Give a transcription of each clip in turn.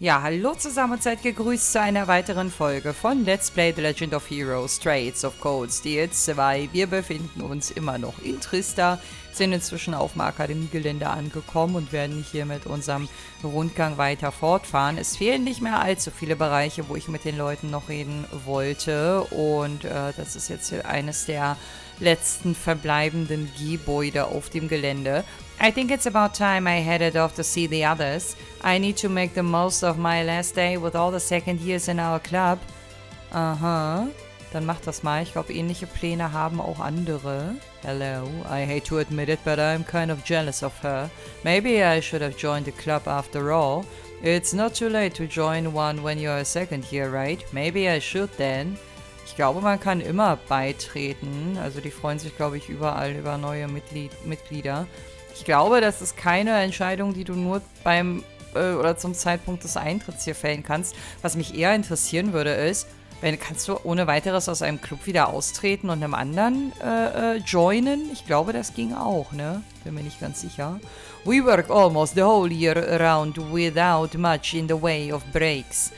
Ja, hallo zusammen und seid gegrüßt zu einer weiteren Folge von Let's Play The Legend of Heroes Trades of Codes DL2. Wir befinden uns immer noch in Trista, sind inzwischen auf dem Akademiegelände angekommen und werden hier mit unserem Rundgang weiter fortfahren. Es fehlen nicht mehr allzu viele Bereiche, wo ich mit den Leuten noch reden wollte und das ist jetzt hier eines der letzten verbleibenden Gebäude auf dem Gelände. I think it's about time I headed off to see the others. I need to make the most of my last day with all the second years in our club. Aha, dann mach das mal. Ich glaube, ähnliche Pläne haben auch andere. Hello, I hate to admit it, but I'm kind of jealous of her. Maybe I should have joined the club after all. It's not too late to join one when you're a second year, right? Maybe I should then. Ich glaube, man kann immer beitreten. Also die freuen sich, glaube ich, überall über neue Mitglieder. Ich glaube, das ist keine Entscheidung, die du nur beim oder zum Zeitpunkt des Eintritts hier fällen kannst. Was mich eher interessieren würde, ist, kannst du ohne weiteres aus einem Club wieder austreten und einem anderen joinen? Ich glaube, das ging auch, ne? Bin mir nicht ganz sicher. We work almost the whole year around without much in the way of breaks.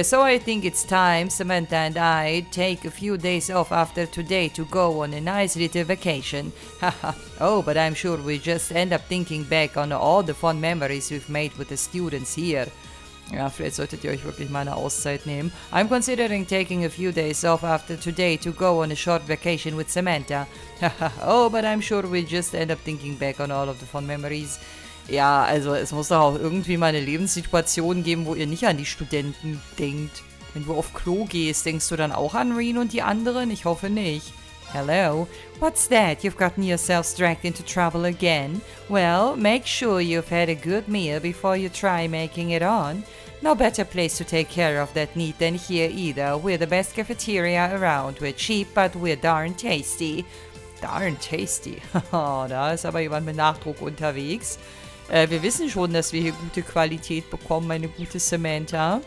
So I think it's time Samantha and I take a few days off after today to go on a nice little vacation. Haha. Oh, but I'm sure we just end up thinking back on all the fun memories we've made with the students here. Ja, vielleicht solltet ihr euch wirklich mal eine Auszeit nehmen. I'm considering taking a few days off after today to go on a short vacation with Samantha. Haha. Oh, but I'm sure we'll just end up thinking back on all of the fun memories. Ja, also es muss doch auch irgendwie mal eine Lebenssituation geben, wo ihr nicht an die Studenten denkt. Wenn du auf Klo gehst, denkst du dann auch an Reen und die anderen? Ich hoffe nicht. Hello? What's that? You've gotten yourselves dragged into trouble again? Well, make sure you've had a good meal before you try making it on. No better place to take care of that need than here either. We're the best cafeteria around. We're cheap, but we're darn tasty. Darn tasty. Da ist aber jemand mit Nachdruck unterwegs. Wir wissen schon, dass wir hier gute Qualität bekommen, meine gute Samantha.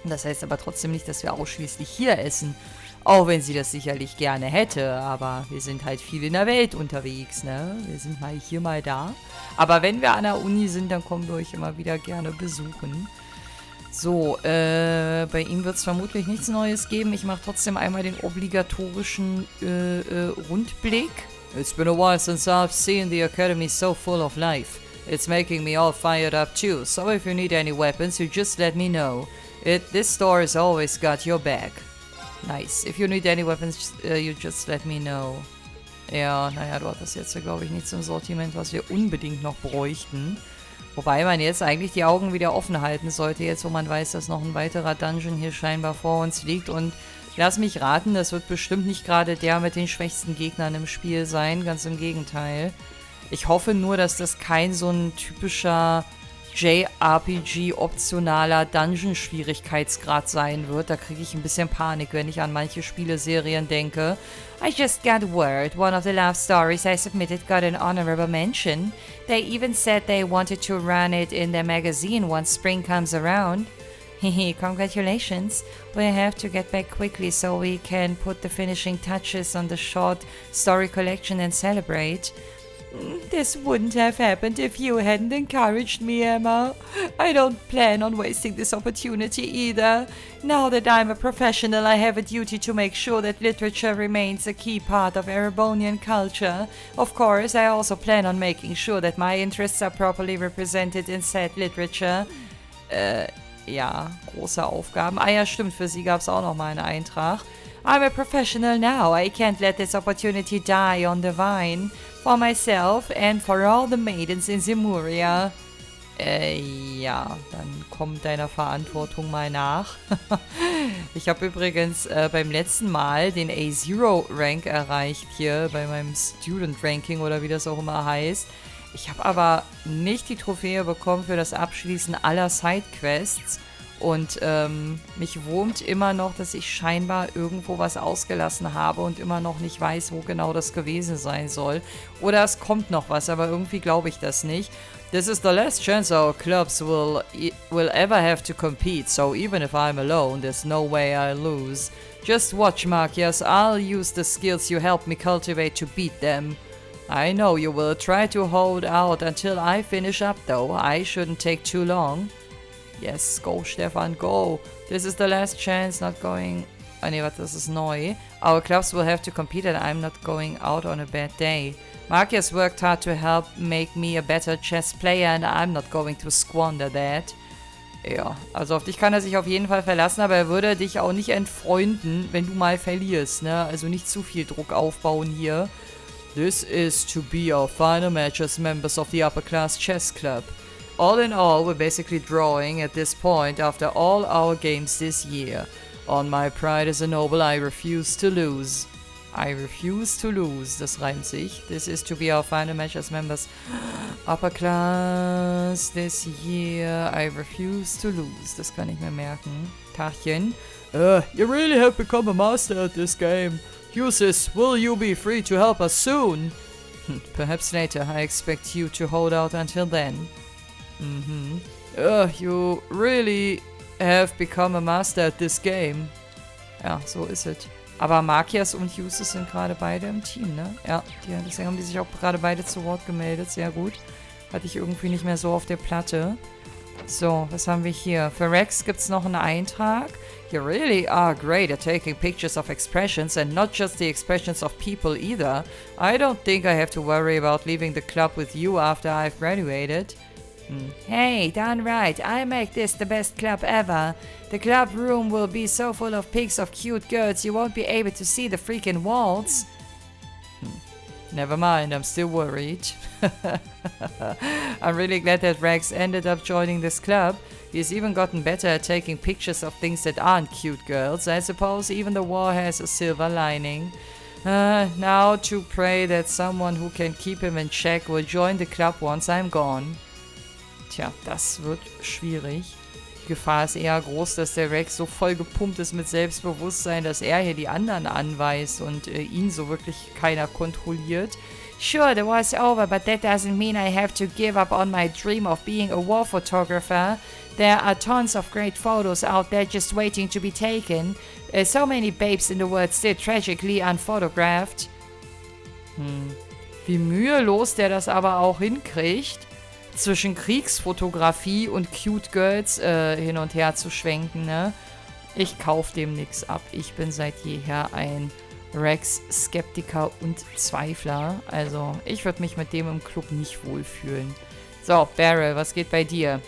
Das heißt aber trotzdem nicht, dass wir ausschließlich hier essen. Auch wenn sie das sicherlich gerne hätte. Aber wir sind halt viel in der Welt unterwegs, ne? Wir sind mal hier, mal da. Aber wenn wir an der Uni sind, dann kommen wir euch immer wieder gerne besuchen. So, bei ihm wird es vermutlich nichts Neues geben. Ich mache trotzdem einmal den obligatorischen Rundblick. It's been a while since I've seen the academy so full of life. It's making me all fired up too, so if you need any weapons, you just let me know. This store has always got your back. Nice. If you need any weapons, you just let me know. Ja, naja, du hattest jetzt, glaube ich, nichts im Sortiment, was wir unbedingt noch bräuchten. Wobei man jetzt eigentlich die Augen wieder offen halten sollte, jetzt wo man weiß, dass noch ein weiterer Dungeon hier scheinbar vor uns liegt. Und lass mich raten, das wird bestimmt nicht gerade der mit den schwächsten Gegnern im Spiel sein, ganz im Gegenteil. Ich hoffe nur, dass das kein so ein typischer JRPG-optionaler Dungeon-Schwierigkeitsgrad sein wird. Da kriege ich ein bisschen Panik, wenn ich an manche Spieleserien denke. I just got word. One of the love stories I submitted got an honorable mention. They even said they wanted to run it in their magazine once spring comes around. Hehe, congratulations. We'll have to get back quickly so we can put the finishing touches on the short story collection and celebrate. This wouldn't have happened if you hadn't encouraged me, Emma. I don't plan on wasting this opportunity either. Now that I'm a professional, I have a duty to make sure that literature remains a key part of Erebonian culture. Of course, I also plan on making sure that my interests are properly represented in said literature. Ja, große Aufgaben. Ah ja, stimmt, für sie gab es auch noch mal einen Eintrag. I'm a professional now. I can't let this opportunity die on the vine. For myself and for all the maidens in Simuria. Ja, dann komm deiner Verantwortung mal nach. Ich habe übrigens beim letzten Mal den A0-Rank erreicht hier bei meinem Student-Ranking oder wie das auch immer heißt. Ich habe aber nicht die Trophäe bekommen für das Abschließen aller Sidequests. Und mich wurmt immer noch, dass ich scheinbar irgendwo was ausgelassen habe und immer noch nicht weiß, wo genau das gewesen sein soll. Oder es kommt noch was, aber irgendwie glaube ich das nicht. This is the last chance our clubs will ever have to compete, so even if I'm alone, there's no way I'll lose. Just watch, Marcius, I'll use the skills you helped me cultivate to beat them. I know you will try to hold out until I finish up though, I shouldn't take too long. Yes, go, Stefan, go. This is the last chance, not going... Ah, nee, warte, das ist neu. Our clubs will have to compete and I'm not going out on a bad day. Marcus worked hard to help make me a better chess player and I'm not going to squander that. Ja, also auf dich kann er sich auf jeden Fall verlassen, aber er würde dich auch nicht entfreunden, wenn du mal verlierst, ne? Also nicht zu viel Druck aufbauen hier. This is to be our final match as members of the upper class chess club. All in all, we're basically drawing at this point after all our games this year. On my pride as a noble, I refuse to lose. I refuse to lose. Das reimt sich. This is to be our final match as members. Upper class this year. I refuse to lose. Das kann ich mir merken. Tachchen. You really have become a master at this game. Uses, will you be free to help us soon? Perhaps later. I expect you to hold out until then. You really have become a master at this game. Ja, so ist es. Aber Markias und Uses sind gerade beide im Team, ne? Ja, deswegen haben die sich auch gerade beide zu Wort gemeldet. Sehr gut. Hatte ich irgendwie nicht mehr so auf der Platte. So, was haben wir hier? Für Rex gibt es noch einen Eintrag. You really are great at taking pictures of expressions and not just the expressions of people either. I don't think I have to worry about leaving the club with you after I've graduated. Hey, darn right, I make this the best club ever. The club room will be so full of pics of cute girls you won't be able to see the freaking walls. Never mind, I'm still worried. I'm really glad that Rex ended up joining this club. He's even gotten better at taking pictures of things that aren't cute girls. I suppose even the war has a silver lining. Now to pray that someone who can keep him in check will join the club once I'm gone. Tja, das wird schwierig. Die Gefahr ist eher groß, dass der Rex so voll gepumpt ist mit Selbstbewusstsein, dass er hier die anderen anweist und ihn so wirklich keiner kontrolliert. Sure, the war's over, but that doesn't mean I have to give up on my dream of being a war photographer. There are tons of great photos out there just waiting to be taken. So many babes in the world still tragically unphotographed. Wie mühelos der das aber auch hinkriegt, zwischen Kriegsfotografie und Cute Girls hin und her zu schwenken, ne? Ich kauf dem nix ab. Ich bin seit jeher ein Rex-Skeptiker und Zweifler. Also, ich würde mich mit dem im Club nicht wohlfühlen. So, Beryl, was geht bei dir?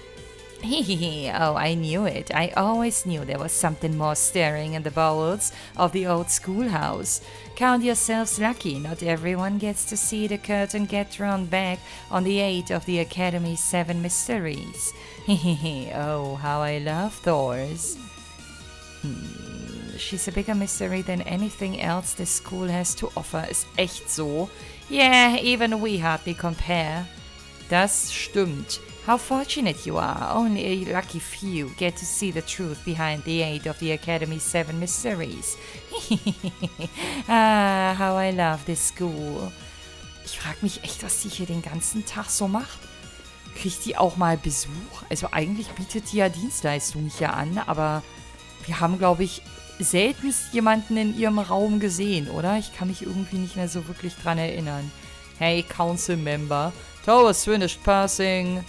Oh, I knew it. I always knew there was something more stirring in the bowels of the old schoolhouse. Count yourselves lucky, not everyone gets to see the curtain get drawn back on the 8 of the Academy's 7 mysteries. Oh, how I love Thors. She's a bigger mystery than anything else this school has to offer. Ist echt so? Yeah, even we hardly compare. Das stimmt. How fortunate you are. Only a lucky few get to see the truth behind the 8 of the Academy's 7 mysteries. How I love this school. Ich frage mich echt, was die hier den ganzen Tag so macht. Kriegt die auch mal Besuch? Also eigentlich bietet die ja Dienstleistungen hier an, aber wir haben, glaube ich, seltenst jemanden in ihrem Raum gesehen, oder? Ich kann mich irgendwie nicht mehr so wirklich dran erinnern. Hey, Council Member. Towers finished passing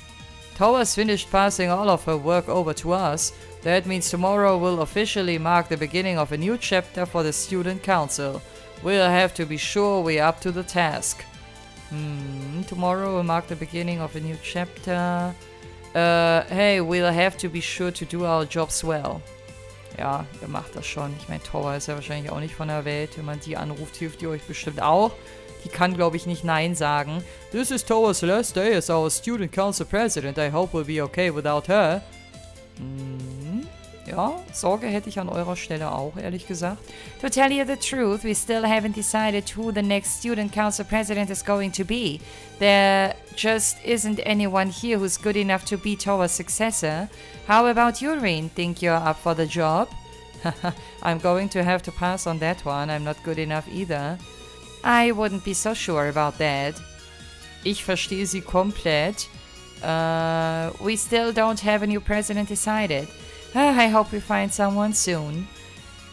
all of her work over to us. That means tomorrow will officially mark the beginning of a new chapter for the Student Council. We'll have to be sure we're up to the task. Tomorrow will mark the beginning of a new chapter. Hey, we'll have to be sure to do our jobs well. Ja, ihr macht das schon. Ich meine, Tower ist ja wahrscheinlich auch nicht von der Welt. Wenn man die anruft, hilft die euch bestimmt auch. Die kann, glaube ich, nicht Nein sagen. This is Tower's last day as our Student Council President. I hope we'll be okay without her. Ja, Sorge hätte ich an eurer Stelle auch, ehrlich gesagt. To tell you the truth, we still haven't decided who the next Student Council President is going to be. There just isn't anyone here who's good enough to be Tower's successor. How about you, Rin? Think you're up for the job? I'm going to have to pass on that one. I'm not good enough either. I wouldn't be so sure about that. Ich verstehe sie komplett. We still don't have a new president decided. I hope we find someone soon.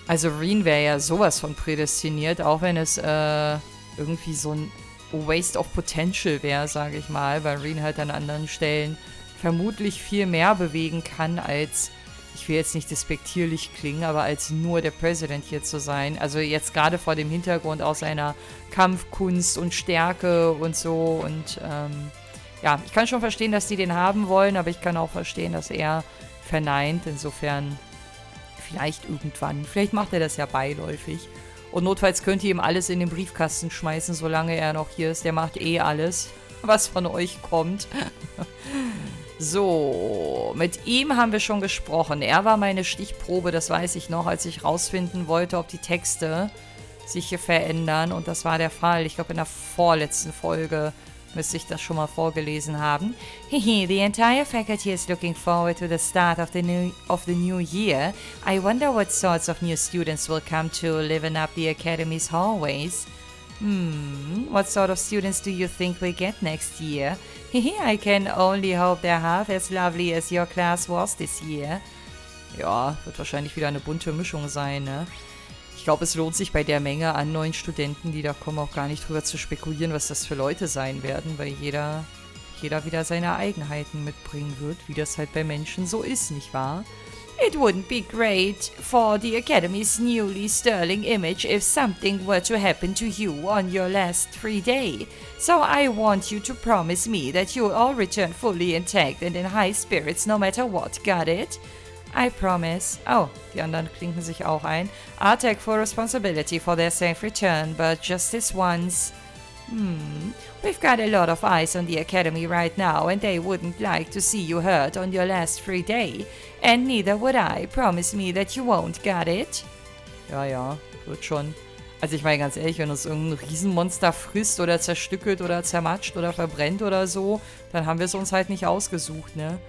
Also Rin wäre ja sowas von prädestiniert, auch wenn es irgendwie so ein Waste of Potential wäre, sage ich mal, weil Rin halt an anderen Stellen vermutlich viel mehr bewegen kann als, ich will jetzt nicht despektierlich klingen, aber als nur der Präsident hier zu sein. Also jetzt gerade vor dem Hintergrund aus seiner Kampfkunst und Stärke und so. Und ja, ich kann schon verstehen, dass die den haben wollen, aber ich kann auch verstehen, dass er verneint. Insofern vielleicht irgendwann. Vielleicht macht er das ja beiläufig. Und notfalls könnt ihr ihm alles in den Briefkasten schmeißen, solange er noch hier ist. Der macht eh alles, was von euch kommt. So, mit ihm haben wir schon gesprochen. Er war meine Stichprobe, das weiß ich noch, als ich rausfinden wollte, ob die Texte sich hier verändern. Und das war der Fall. Ich glaube, in der vorletzten Folge müsste ich das schon mal vorgelesen haben. The entire faculty is looking forward to the start of the new year. I wonder what sorts of new students will come to liven up the academy's hallways. What sort of students do you think we get next year? I can only hope they're half as lovely as your class was this year. Ja, wird wahrscheinlich wieder eine bunte Mischung sein, ne? Ich glaube, es lohnt sich bei der Menge an neuen Studenten, die da kommen, auch gar nicht drüber zu spekulieren, was das für Leute sein werden, weil jeder wieder seine Eigenheiten mitbringen wird, wie das halt bei Menschen so ist, nicht wahr? It wouldn't be great for the Academy's newly sterling image if something were to happen to you on your last free day. So I want you to promise me that you'll all return fully intact and in high spirits no matter what, got it? I promise. Oh, die anderen klinken sich auch ein. I'll take full responsibility for their safe return, but just this once. We've got a lot of eyes on the Academy right now, and they wouldn't like to see you hurt on your last free day. And neither would I. Promise me that you won't, got it? Ja, wird schon. Also ich meine ganz ehrlich, wenn uns irgendein Riesenmonster frisst oder zerstückelt oder zermatscht oder verbrennt oder so, dann haben wir es uns halt nicht ausgesucht, ne?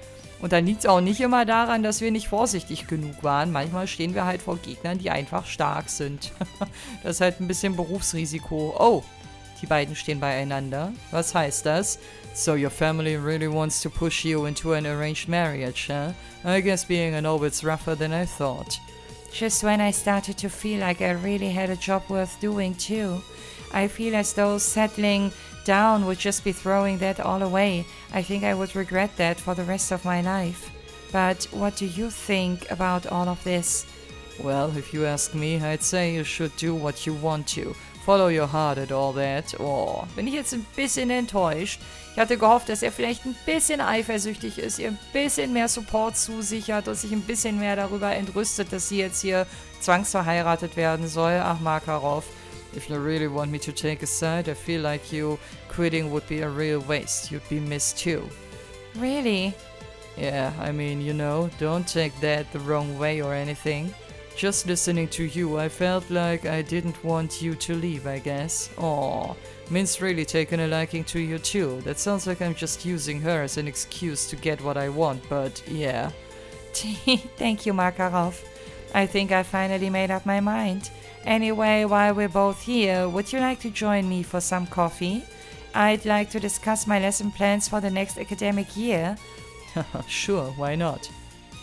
Und dann liegt es auch nicht immer daran, dass wir nicht vorsichtig genug waren. Manchmal stehen wir halt vor Gegnern, die einfach stark sind. Das ist halt ein bisschen Berufsrisiko. Oh, die beiden stehen beieinander. Was heißt das? So your family really wants to push you into an arranged marriage, huh? I guess being a noble's rougher than I thought. Just when I started to feel like I really had a job worth doing too. I feel as though settling down would just be throwing that all away. I think I would regret that for the rest of my life. But what do you think about all of this? Well, if you ask me, I'd say you should do what you want to. Follow your heart and all that. Oh, bin ich jetzt ein bisschen enttäuscht. Ich hatte gehofft, dass er vielleicht ein bisschen eifersüchtig ist, ihr ein bisschen mehr Support zusichert und sich ein bisschen mehr darüber entrüstet, dass sie jetzt hier zwangsverheiratet werden soll. Ach, Makarov. If you really want me to take a side, I feel like you quitting would be a real waste. You'd be missed too. Really? Yeah, I mean, you know, don't take that the wrong way or anything. Just listening to you, I felt like I didn't want you to leave, I guess. Aw, Min's really taken a liking to you too. That sounds like I'm just using her as an excuse to get what I want, but yeah. Thank you, Makarov. I think I finally made up my mind. Anyway, while we're both here, would you like to join me for some coffee? I'd like to discuss my lesson plans for the next academic year. Sure, why not?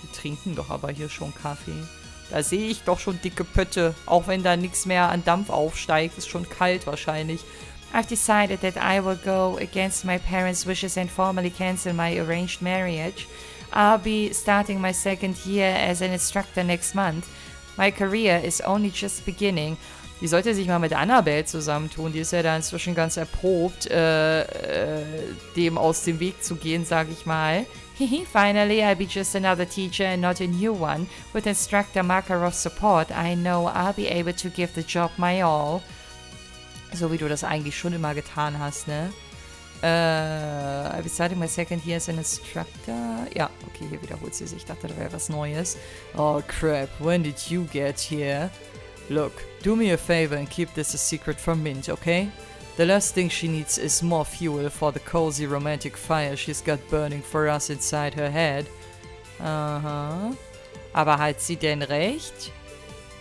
Wir trinken doch aber hier schon Kaffee. Da sehe ich doch schon dicke Pötte, auch wenn da nichts mehr an Dampf aufsteigt. Ist schon kalt wahrscheinlich. I've decided that I will go against my parents' wishes and formally cancel my arranged marriage. I'll be starting my second year as an instructor next month. My career is only just beginning. Die sollte sich mal mit Annabelle zusammentun. Die ist ja da inzwischen ganz erprobt, dem aus dem Weg zu gehen, sag ich mal. Finally, I'll be just another teacher and not a new one. With Instructor Makarov's support, I know I'll be able to give the job my all. So wie du das eigentlich schon immer getan hast, ne? I'll be starting my second year as an instructor. Ja, okay, hier wiederholt sie sich. Ich dachte, da wäre was Neues. Oh, crap. When did you get here? Look, do me a favor and keep this a secret from Mint, okay? The last thing she needs is more fuel for the cozy romantic fire she's got burning for us inside her head. Aha. Aber hat sie denn recht?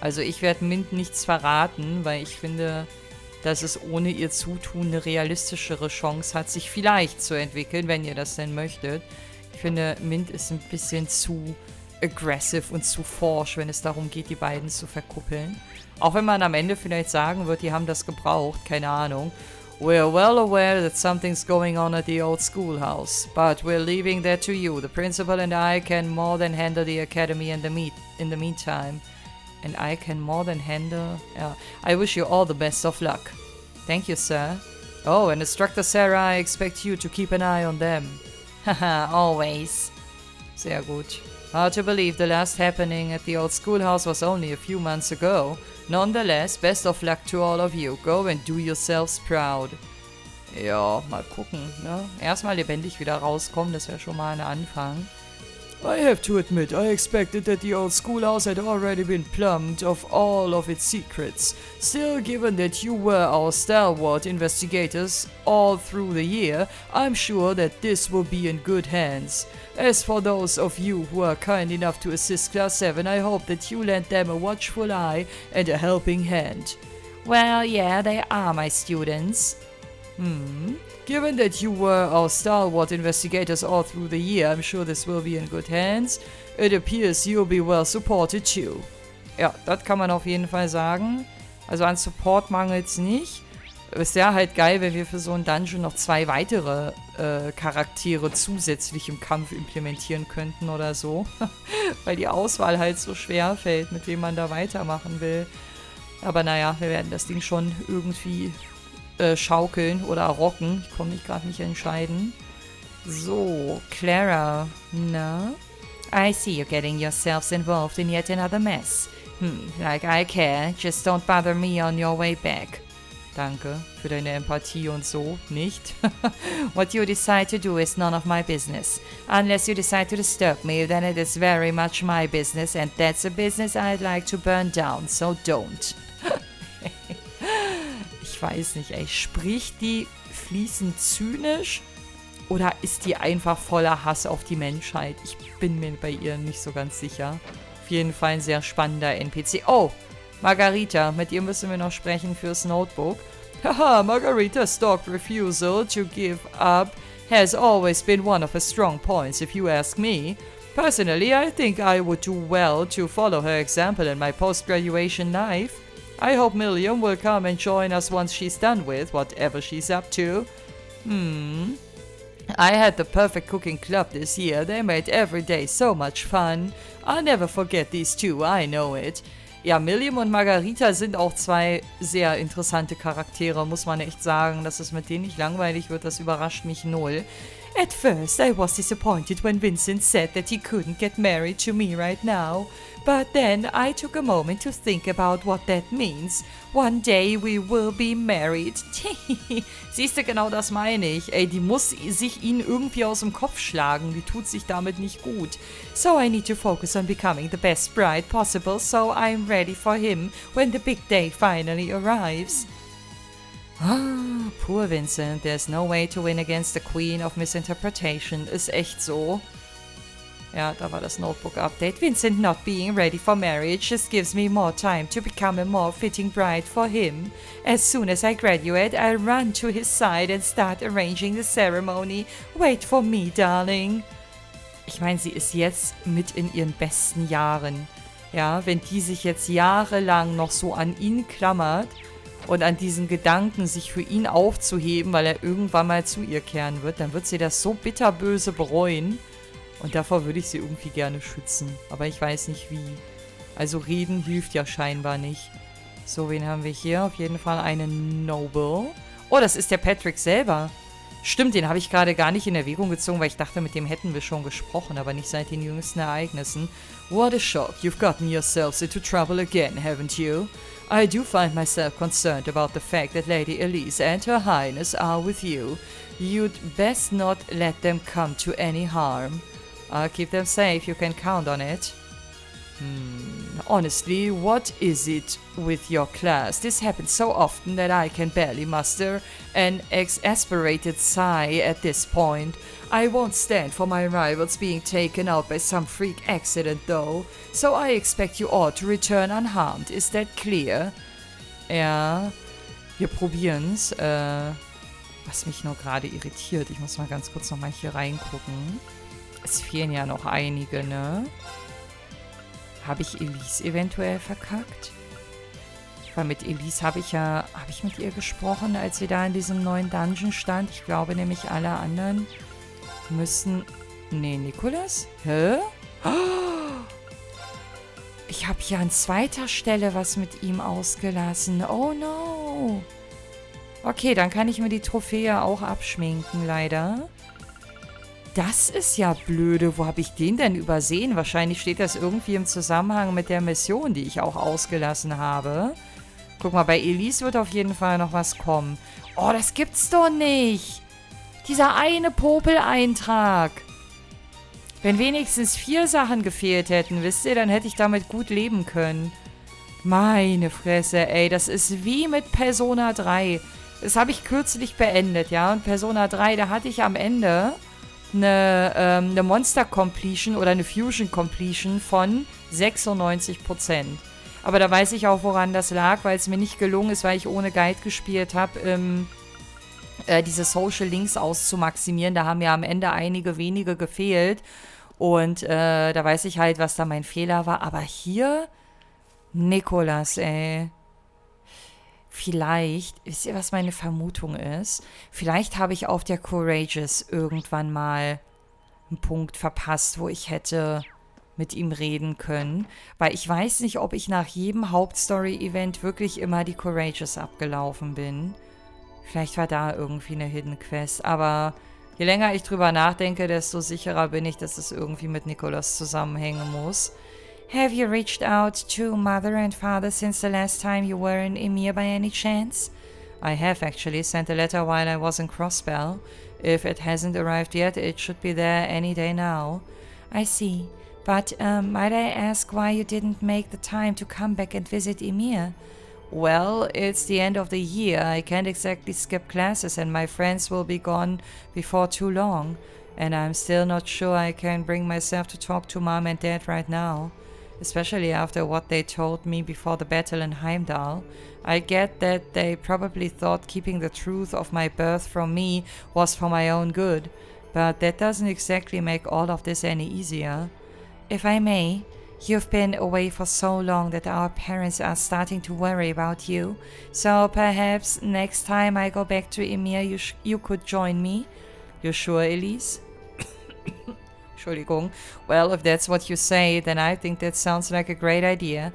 Also ich werde Mint nichts verraten, weil ich finde, dass es ohne ihr Zutun eine realistischere Chance hat, sich vielleicht zu entwickeln, wenn ihr das denn möchtet. Ich finde, Mint ist ein bisschen zu aggressive und zu forsch, wenn es darum geht, die beiden zu verkuppeln. Auch wenn man am Ende vielleicht sagen wird, die haben das gebraucht, keine Ahnung. We're well aware that something's going on at the old schoolhouse, but we're leaving that to you. The principal and I can more than handle the academy in the meantime. And I can more than handle... I wish you all the best of luck. Thank you, sir. Oh, and Instructor Sarah, I expect you to keep an eye on them. Haha, always. Sehr gut. Hard to believe the last happening at the old schoolhouse was only a few months ago. Nonetheless, best of luck to all of you. Go and do yourselves proud. Ja, mal gucken, ne? Erstmal lebendig wieder rauskommen, das wäre schon mal ein Anfang. I have to admit, I expected that the old schoolhouse had already been plumbed of all of its secrets. Still, given that you were our stalwart investigators all through the year, I'm sure that this will be in good hands. As for those of you who are kind enough to assist Class 7, I hope that you lend them a watchful eye and a helping hand. Well, yeah, they are my students. Given that you were our stalwart investigators all through the year, I'm sure this will be in good hands. It appears you'll be well supported too. Ja, das kann man auf jeden Fall sagen. Also an Support mangelt's nicht. Es wäre halt geil, wenn wir für so einen Dungeon noch 2 weitere Charaktere zusätzlich im Kampf implementieren könnten oder so. Weil die Auswahl halt so schwer fällt, mit wem man da weitermachen will. Aber naja, wir werden das Ding schon irgendwie schaukeln oder rocken. Ich komme mich gerade nicht entscheiden. So, Clara. Na? I see you're getting yourselves involved in yet another mess. Like I care, just don't bother me on your way back. Danke für deine Empathie und so. Nicht? What you decide to do is none of my business. Unless you decide to disturb me, then it is very much my business, and that's a business I'd like to burn down, so don't. Ich weiß nicht, ey. Spricht die fließend zynisch oder ist die einfach voller Hass auf die Menschheit? Ich bin mir bei ihr nicht so ganz sicher. Auf jeden Fall ein sehr spannender NPC. Oh, Margarita. Mit ihr müssen wir noch sprechen fürs Notebook. Haha, Margarita's dogged refusal to give up has always been one of her strong points, if you ask me. Personally, I think I would do well to follow her example in my post-graduation life. I hope Milliam will come and join us once she's done with whatever she's up to. I had the perfect cooking club this year. They made every day so much fun. I'll never forget these two, I know it. Ja, Milliam und Margarita sind auch 2 sehr interessante Charaktere, muss man echt sagen. Dass es mit denen nicht langweilig wird, das überrascht mich null. At first, I was disappointed when Vincent said that he couldn't get married to me right now. But then I took a moment to think about what that means. One day we will be married. Siehst du, genau das meine ich. Ey, die muss sich ihn irgendwie aus dem Kopf schlagen. Die tut sich damit nicht gut. So I need to focus on becoming the best bride possible, so I'm ready for him when the big day finally arrives. Ah, poor Vincent. There's no way to win against the Queen of Misinterpretation. Ist echt so. Ja, da war das Notebook-Update. Vincent not being ready for marriage just gives me more time to become a more fitting bride for him. As soon as I graduate, I'll run to his side and start arranging the ceremony. Wait for me, darling. Ich meine, sie ist jetzt mit in ihren besten Jahren. Ja, wenn die sich jetzt jahrelang noch so an ihn klammert und an diesen Gedanken, sich für ihn aufzuheben, weil er irgendwann mal zu ihr kehren wird, dann wird sie das so bitterböse bereuen. Und davor würde ich sie irgendwie gerne schützen. Aber ich weiß nicht wie. Also reden hilft ja scheinbar nicht. So, wen haben wir hier? Auf jeden Fall einen Noble. Oh, das ist der Patrick selber. Stimmt, den habe ich gerade gar nicht in Erwägung gezogen, weil ich dachte, mit dem hätten wir schon gesprochen, aber nicht seit den jüngsten Ereignissen. What a shock. You've gotten yourselves into trouble again, haven't you? I do find myself concerned about the fact that Lady Elise and Her Highness are with you. You'd best not let them come to any harm. I'll keep them safe, you can count on it. Honestly, what is it with your class? This happens so often that I can barely muster an exasperated sigh at this point. I won't stand for my rivals being taken out by some freak accident though, so I expect you all to return unharmed. Is that clear? Ja, wir probieren's. Was mich nur gerade irritiert, ich muss mal ganz kurz nochmal hier reingucken. Es fehlen ja noch einige, ne? Habe ich Elise eventuell verkackt? Weil mit Elise habe ich mit ihr gesprochen, als sie da in diesem neuen Dungeon stand. Ich glaube nämlich, alle anderen müssen... Nee, Nikolas? Hä? Ich habe hier an zweiter Stelle was mit ihm ausgelassen. Oh no. Okay, dann kann ich mir die Trophäe auch abschminken, leider. Das ist ja blöde. Wo habe ich den denn übersehen? Wahrscheinlich steht das irgendwie im Zusammenhang mit der Mission, die ich auch ausgelassen habe. Guck mal, bei Elise wird auf jeden Fall noch was kommen. Oh, das gibt's doch nicht. Dieser eine Popel-Eintrag. Wenn wenigstens 4 Sachen gefehlt hätten, wisst ihr, dann hätte ich damit gut leben können. Meine Fresse, ey, das ist wie mit Persona 3. Das habe ich kürzlich beendet, ja. Und Persona 3, da hatte ich am Ende eine Monster Completion oder eine Fusion Completion von 96%. Aber da weiß ich auch, woran das lag, weil es mir nicht gelungen ist, weil ich ohne Guide gespielt habe, diese Social Links auszumaximieren. Da haben ja am Ende einige wenige gefehlt. Und da weiß ich halt, was da mein Fehler war. Aber hier, Nikolas, ey. Vielleicht, wisst ihr, was meine Vermutung ist? Vielleicht habe ich auf der Courageous irgendwann mal einen Punkt verpasst, wo ich hätte mit ihm reden können. Weil ich weiß nicht, ob ich nach jedem Hauptstory-Event wirklich immer die Courageous abgelaufen bin. Vielleicht war da irgendwie eine Hidden Quest. Aber je länger ich drüber nachdenke, desto sicherer bin ich, dass es irgendwie mit Nikolas zusammenhängen muss. Have you reached out to mother and father since the last time you were in EMEHR by any chance? I have actually sent a letter while I was in Crossbell. If it hasn't arrived yet, it should be there any day now. I see. But might I ask why you didn't make the time to come back and visit EMEHR? Well, it's the end of the year. I can't exactly skip classes and my friends will be gone before too long. And I'm still not sure I can bring myself to talk to Mom and Dad right now. Especially after what they told me before the battle in Heimdall. I get that they probably thought keeping the truth of my birth from me was for my own good, but that doesn't exactly make all of this any easier. If I may, you've been away for so long that our parents are starting to worry about you, so perhaps next time I go back to EMEHR you could join me. You sure, Elise? Entschuldigung. Well, if that's what you say, then I think that sounds like a great idea.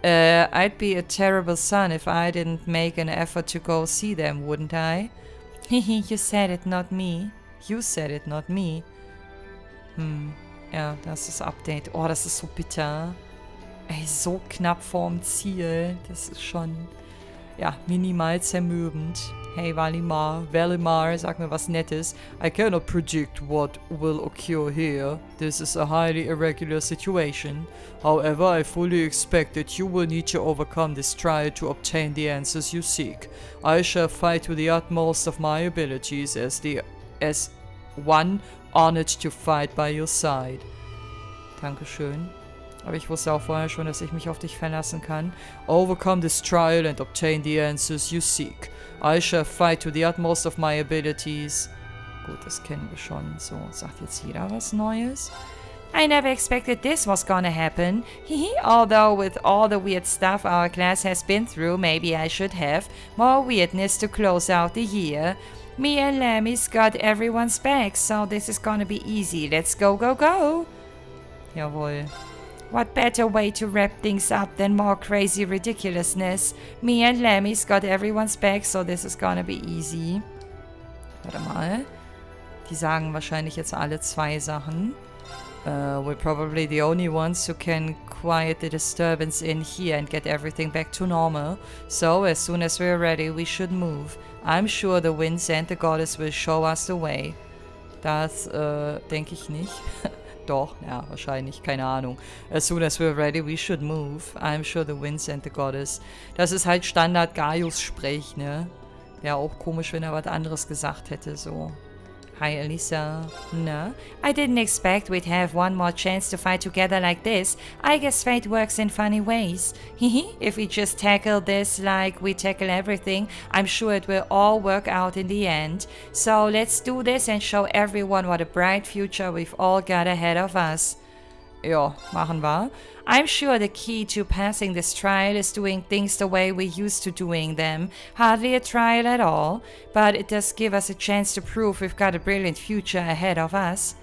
I'd be a terrible son if I didn't make an effort to go see them, wouldn't I? You said it, not me. You said it, not me. Ja, das ist das Update. Oh, das ist so bitter. Ey, so knapp vorm Ziel. Das ist schon, ja, minimal zermürbend. Hey, Valimar, sag mir was Nettes. I cannot predict what will occur here. This is a highly irregular situation. However, I fully expect that you will need to overcome this trial to obtain the answers you seek. I shall fight to the utmost of my abilities as one honored to fight by your side. Dankeschön. Aber ich wusste auch vorher schon, dass ich mich auf dich verlassen kann. Overcome this trial and obtain the answers you seek. I shall fight to the utmost of my abilities. Gut, das kennen wir schon. So, sagt jetzt jeder was Neues? I never expected this was gonna happen. Although with all the weird stuff our class has been through, maybe I should have more weirdness to close out the year. Me and Lammy's got everyone's back, so this is gonna be easy. Let's go, go, go! Jawohl. What better way to wrap things up than more crazy ridiculousness? Me and Lammy's got everyone's back, so this is gonna be easy. Warte mal. Die sagen wahrscheinlich jetzt alle 2 Sachen. We're probably the only ones who can quiet the disturbance in here and get everything back to normal. So, as soon as we're ready, we should move. I'm sure the winds and the goddess will show us the way. Das, denke ich nicht. Doch, ja, wahrscheinlich, keine Ahnung. As soon as we're ready, we should move. I'm sure the winds and the goddess. Das ist halt Standard Gaius-Sprech, ne? Wäre auch komisch, wenn er was anderes gesagt hätte, so. Hi, Elisa. No? I didn't expect we'd have one more chance to fight together like this. I guess fate works in funny ways. If we just tackle this like we tackle everything, I'm sure it will all work out in the end. So let's do this and show everyone what a bright future we've all got ahead of us. Ja, machen wir. I'm sure the key to passing this trial is doing things the way we used to doing them. Hardly a trial at all, but it does give us a chance to prove we've got a brilliant future ahead of us.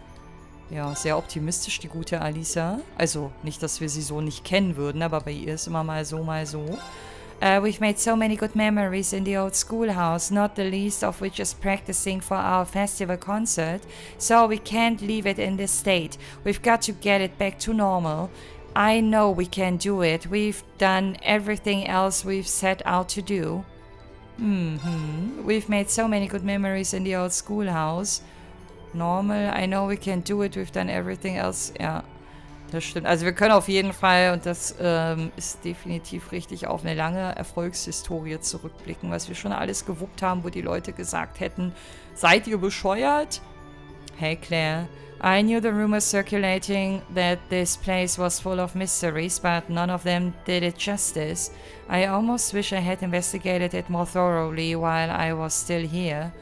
Ja, sehr optimistisch, die gute Alisa. Also, nicht, dass wir sie so nicht kennen würden, aber bei ihr ist immer mal so, mal so. We've made so many good memories in the old schoolhouse, not the least of which is practicing for our festival concert, so we can't leave it in this state. We've got to get it back to normal. I know we can do it. We've done everything else we've set out to do. We've made so many good memories in the old schoolhouse. Normal, I know we can do it. We've done everything else. Ja, das stimmt. Also wir können auf jeden Fall, und das ist definitiv richtig, auf eine lange Erfolgshistorie zurückblicken, was wir schon alles gewuppt haben, wo die Leute gesagt hätten, seid ihr bescheuert? Hey Claire, I knew the rumors circulating that this place was full of mysteries, but none of them did it justice. I almost wish I had investigated it more thoroughly while I was still here.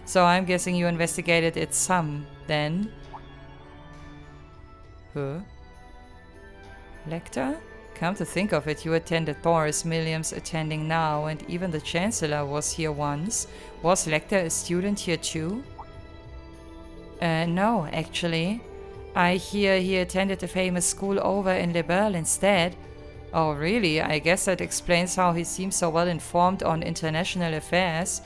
So I'm guessing you investigated it some, then? Huh? Lecter? Come to think of it, you attended Boris, Milliam's attending now, and even the Chancellor was here once. Was Lecter a student here too? No, actually. I hear he attended a famous school over in Liberl instead. Oh, really? I guess that explains how he seems so well informed on international affairs.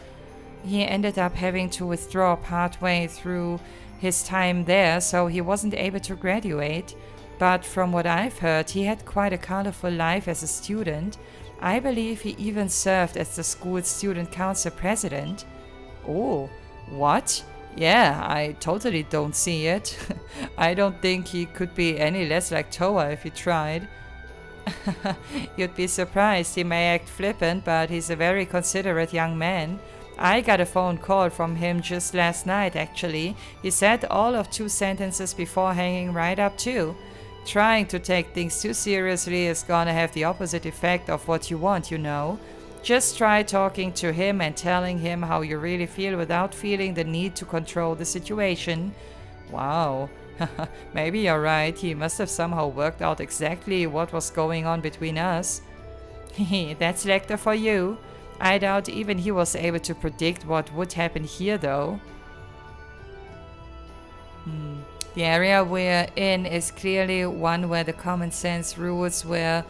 He ended up having to withdraw partway through his time there, so he wasn't able to graduate. But from what I've heard, he had quite a colorful life as a student. I believe he even served as the school's student council president. Oh, what? Yeah, I totally don't see it. I don't think he could be any less like Toa if he tried. You'd be surprised. He may act flippant, but he's a very considerate young man. I got a phone call from him just last night, actually. He said all of 2 sentences before hanging right up too. Trying to take things too seriously is gonna have the opposite effect of what you want, you know. Just try talking to him and telling him how you really feel without feeling the need to control the situation. Wow. Maybe you're right. He must have somehow worked out exactly what was going on between us. That's Lecter for you. I doubt even he was able to predict what would happen here, though. The area we're in is clearly one where the common sense rules were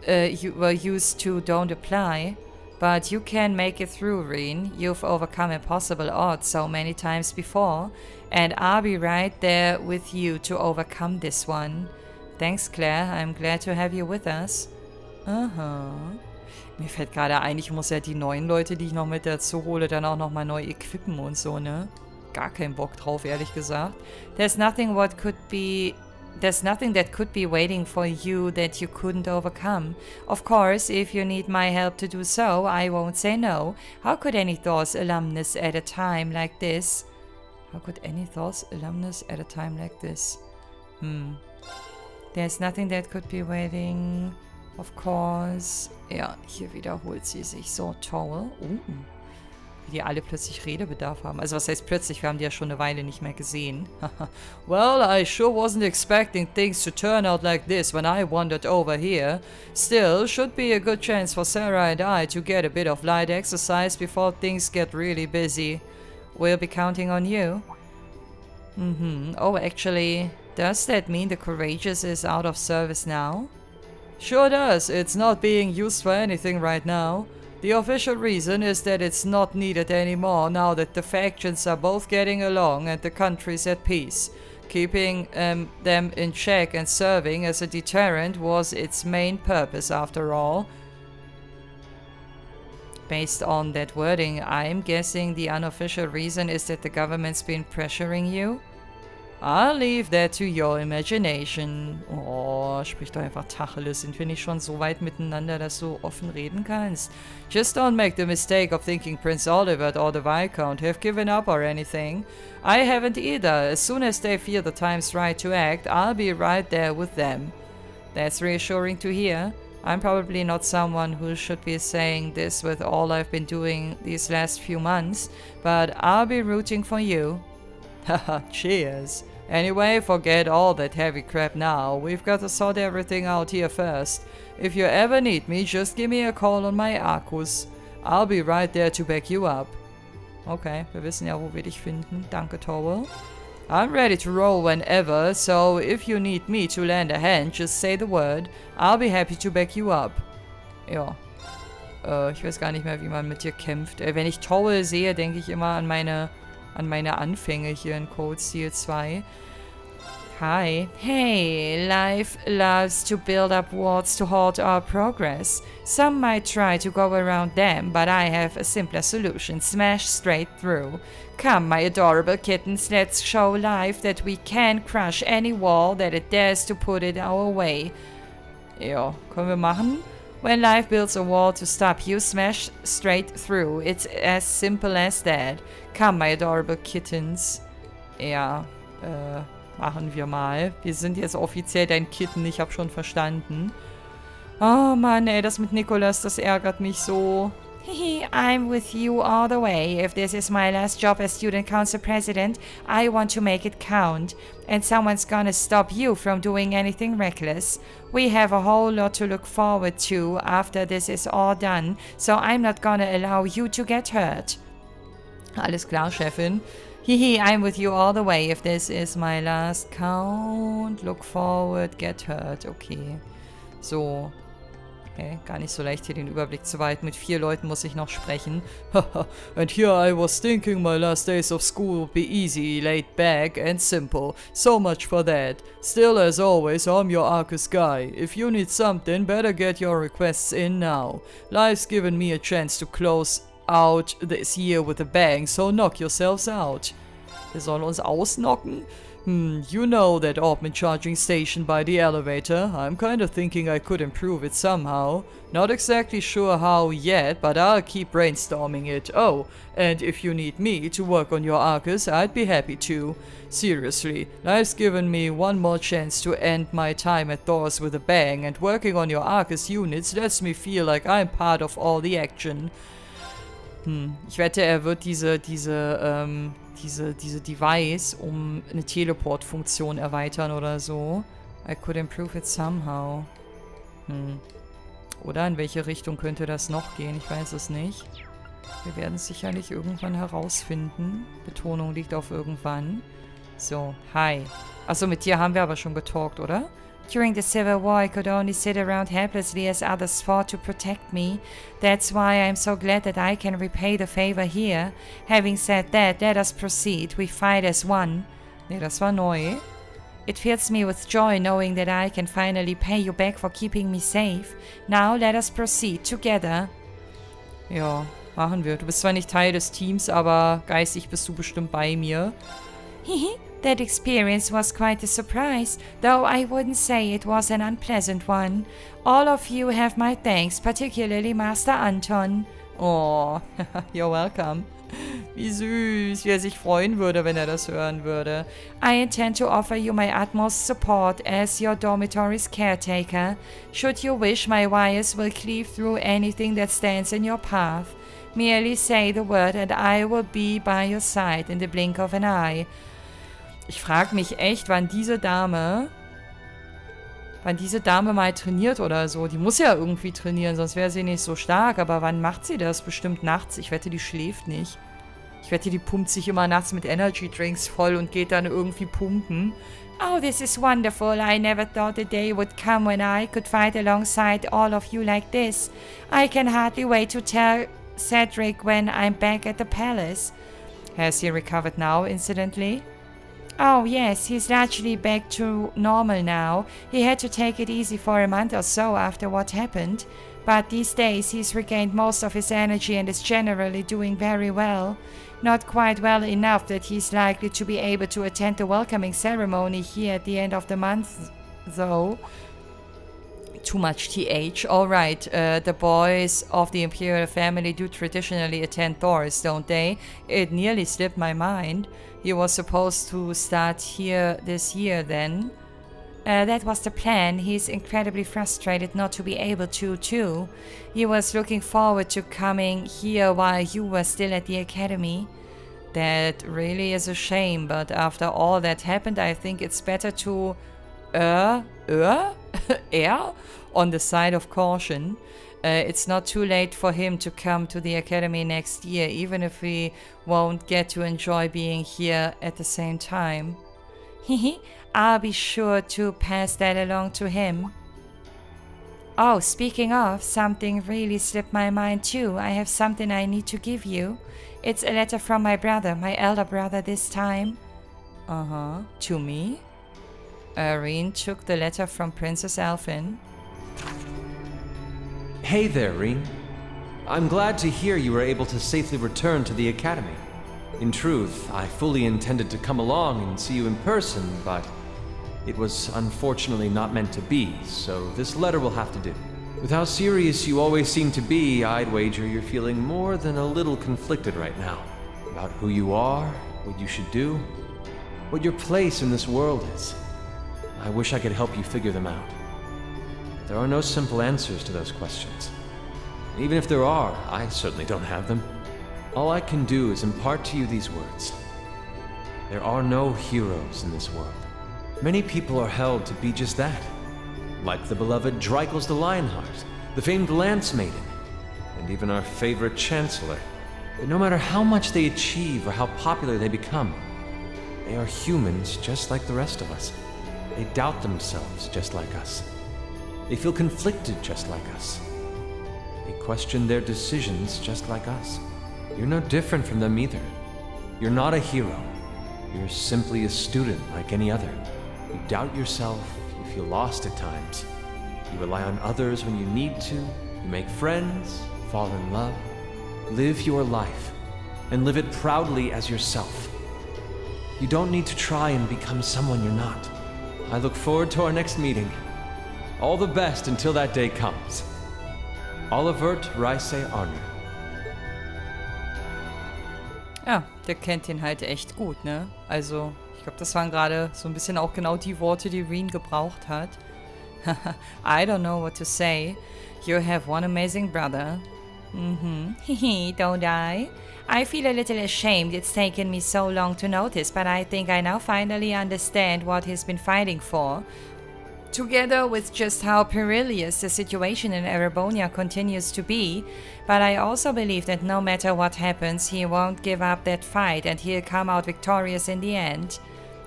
used to don't apply. But you can make it through, Reen. You've overcome impossible odds so many times before, and I'll be right there with you to overcome this one. Thanks, Claire. I'm glad to have you with us. Aha. Mir fällt gerade ein, ich muss ja die neuen Leute, die ich noch mit dazu hole, dann auch nochmal neu equippen und so, ne? Gar keinen Bock drauf, ehrlich gesagt. There's nothing that could be waiting for you that you couldn't overcome. Of course, if you need my help to do so, I won't say no. How could any Thor's alumnus at a time like this? How could any Thor's alumnus at a time like this? There's nothing that could be waiting, of course. Ja, hier wiederholt sie sich so toll. Wie die alle plötzlich Redebedarf haben. Also was heißt plötzlich? Wir haben die ja schon eine Weile nicht mehr gesehen. Well, I sure wasn't expecting things to turn out like this when I wandered over here. Still, should be a good chance for Sarah and I to get a bit of light exercise before things get really busy. We'll be counting on you. Oh, actually, does that mean the Courageous is out of service now? Sure does. It's not being used for anything right now. The official reason is that it's not needed anymore now that the factions are both getting along and the country's at peace. Keeping them in check and serving as a deterrent was its main purpose after all. Based on that wording, I'm guessing the unofficial reason is that the government's been pressuring you? I'll leave that to your imagination. Oh, sprich doch einfach Tacheles. Sind wir nicht schon so weit miteinander, dass du offen reden kannst? Just don't make the mistake of thinking Prince Oliver or the Viscount have given up or anything. I haven't either. As soon as they feel the time's right to act, I'll be right there with them. That's reassuring to hear. I'm probably not someone who should be saying this with all I've been doing these last few months, but I'll be rooting for you. Haha, cheers. Anyway, forget all that heavy crap now. We've got to sort everything out here first. If you ever need me, just give me a call on my Akkus. I'll be right there to back you up. Okay, wir wissen ja, wo wir dich finden. Danke, Towel. I'm ready to roll whenever, so if you need me to lend a hand, just say the word. I'll be happy to back you up. Ja. Ich weiß gar nicht mehr, wie man mit dir kämpft. Wenn ich Towel sehe, denke ich immer an meine Anfänge hier in Code Steel 2. Hi. Hey, life loves to build up walls to halt our progress. Some might try to go around them, but I have a simpler solution. Smash straight through. Come, my adorable kittens, let's show life that we can crush any wall that it dares to put in our way. Ja, können wir machen? When life builds a wall to stop you, smash straight through. It's as simple as that. Come, my adorable kittens. Ja, machen wir mal. Wir sind jetzt offiziell dein Kitten, ich habe schon verstanden. Oh Mann, ey, das mit Nicholas, das ärgert mich so. Hehe, I'm with you all the way. If this is my last job as student council president, I want to make it count. And someone's gonna stop you from doing anything reckless. We have a whole lot to look forward to after this is all done, so I'm not gonna allow you to get hurt. Alles klar, Chefin. Hehe, I'm with you all the way. If this is my last count, look forward, get hurt. Okay. So. Okay, gar nicht so leicht hier den Überblick zu behalten. Mit 4 Leuten muss ich noch sprechen. And here I was thinking my last days of school would be easy, laid back and simple. So much for that. Still, as always, I'm your Arcus guy. If you need something, better get your requests in now. Life's given me a chance to close out this year with a bang, so knock yourselves out. Wir sollen uns ausnocken? You know that open charging station by the elevator? I'm kinda thinking I could improve it somehow. Not exactly sure how yet, but I'll keep brainstorming it. Oh, and if you need me to work on your Arcus, I'd be happy to. Seriously, life's given me one more chance to end my time at Thor's with a bang, and working on your Arcus units lets me feel like I'm part of all the action. Ich wette, er wird diese Device um eine Teleport-Funktion erweitern oder so. I could improve it somehow. Oder in welche Richtung könnte das noch gehen? Ich weiß es nicht. Wir werden es sicherlich irgendwann herausfinden. Betonung liegt auf irgendwann. So, hi. Achso, mit dir haben wir aber schon getalkt, oder? During the Civil War, I could only sit around helplessly as others fought to protect me. That's why I'm so glad that I can repay the favor here. Having said that, let us proceed. We fight as one. Nee, das war neu. It fills me with joy knowing that I can finally pay you back for keeping me safe. Now let us proceed together. Ja, machen wir. Du bist zwar nicht Teil des Teams, aber geistig bist du bestimmt bei mir. Hihi. That experience was quite a surprise, though I wouldn't say it was an unpleasant one. All of you have my thanks, particularly Master Anton. Oh, you're welcome. Wie süß, wie er sich freuen würde, wenn er das hören würde. I intend to offer you my utmost support as your dormitory's caretaker. Should you wish, my wires will cleave through anything that stands in your path. Merely say the word and I will be by your side in the blink of an eye. Ich frage mich echt, wann diese Dame mal trainiert oder so. Die muss ja irgendwie trainieren, sonst wäre sie nicht so stark. Aber wann macht sie das? Bestimmt nachts. Ich wette, die schläft nicht. Ich wette, die pumpt sich immer nachts mit Energy Drinks voll und geht dann irgendwie pumpen. Oh, this is wonderful. I never thought the day would come when I could fight alongside all of you like this. I can hardly wait to tell Cedric when I'm back at the palace. Has he recovered now, incidentally? Oh yes, he's largely back to normal now. He had to take it easy for a month or so after what happened. But these days he's regained most of his energy and is generally doing very well. Not quite well enough that he's likely to be able to attend the welcoming ceremony here at the end of the month, though. Too much TH. Alright, the boys of the Imperial family do traditionally attend Thor's, don't they? It nearly slipped my mind. He was supposed to start here this year then. That was the plan. He's incredibly frustrated not to be able to, too. He was looking forward to coming here while you were still at the academy. That really is a shame, but after all that happened, I think it's better to err on the side of caution. It's not too late for him to come to the academy next year, even if we won't get to enjoy being here at the same time. I'll be sure to pass that along to him. Oh, speaking of, something really slipped my mind too. I have something I need to give you. It's a letter from my brother, my elder brother this time. To me? Reen took the letter from Princess Elfin. Hey there, Reen. I'm glad to hear you were able to safely return to the academy. In truth, I fully intended to come along and see you in person, but it was unfortunately not meant to be, so this letter will have to do. With how serious you always seem to be, I'd wager you're feeling more than a little conflicted right now about who you are, what you should do, what your place in this world is. I wish I could help you figure them out. There are no simple answers to those questions. Even if there are, I certainly don't have them. All I can do is impart to you these words. There are no heroes in this world. Many people are held to be just that. Like the beloved Dreikels the Lionheart, the famed Lance Maiden, and even our favorite Chancellor. But no matter how much they achieve or how popular they become, they are humans just like the rest of us. They doubt themselves just like us. They feel conflicted just like us. They question their decisions just like us. You're no different from them either. You're not a hero. You're simply a student like any other. You doubt yourself, you feel lost at times. You rely on others when you need to. You make friends, fall in love. Live your life, and live it proudly as yourself. You don't need to try and become someone you're not. I look forward to our next meeting. All the best until that day comes. Olivert Reise Arne. Ja, der kennt ihn halt echt gut, ne? Also, ich glaube, das waren gerade so ein bisschen auch genau die Worte, die Reen gebraucht hat. I don't know what to say. You have one amazing brother. Don't I? I feel a little ashamed it's taken me so long to notice, but I think I now finally understand what he's been fighting for. Together with just how perilous the situation in Erebonia continues to be, but I also believe that no matter what happens, he won't give up that fight and he'll come out victorious in the end.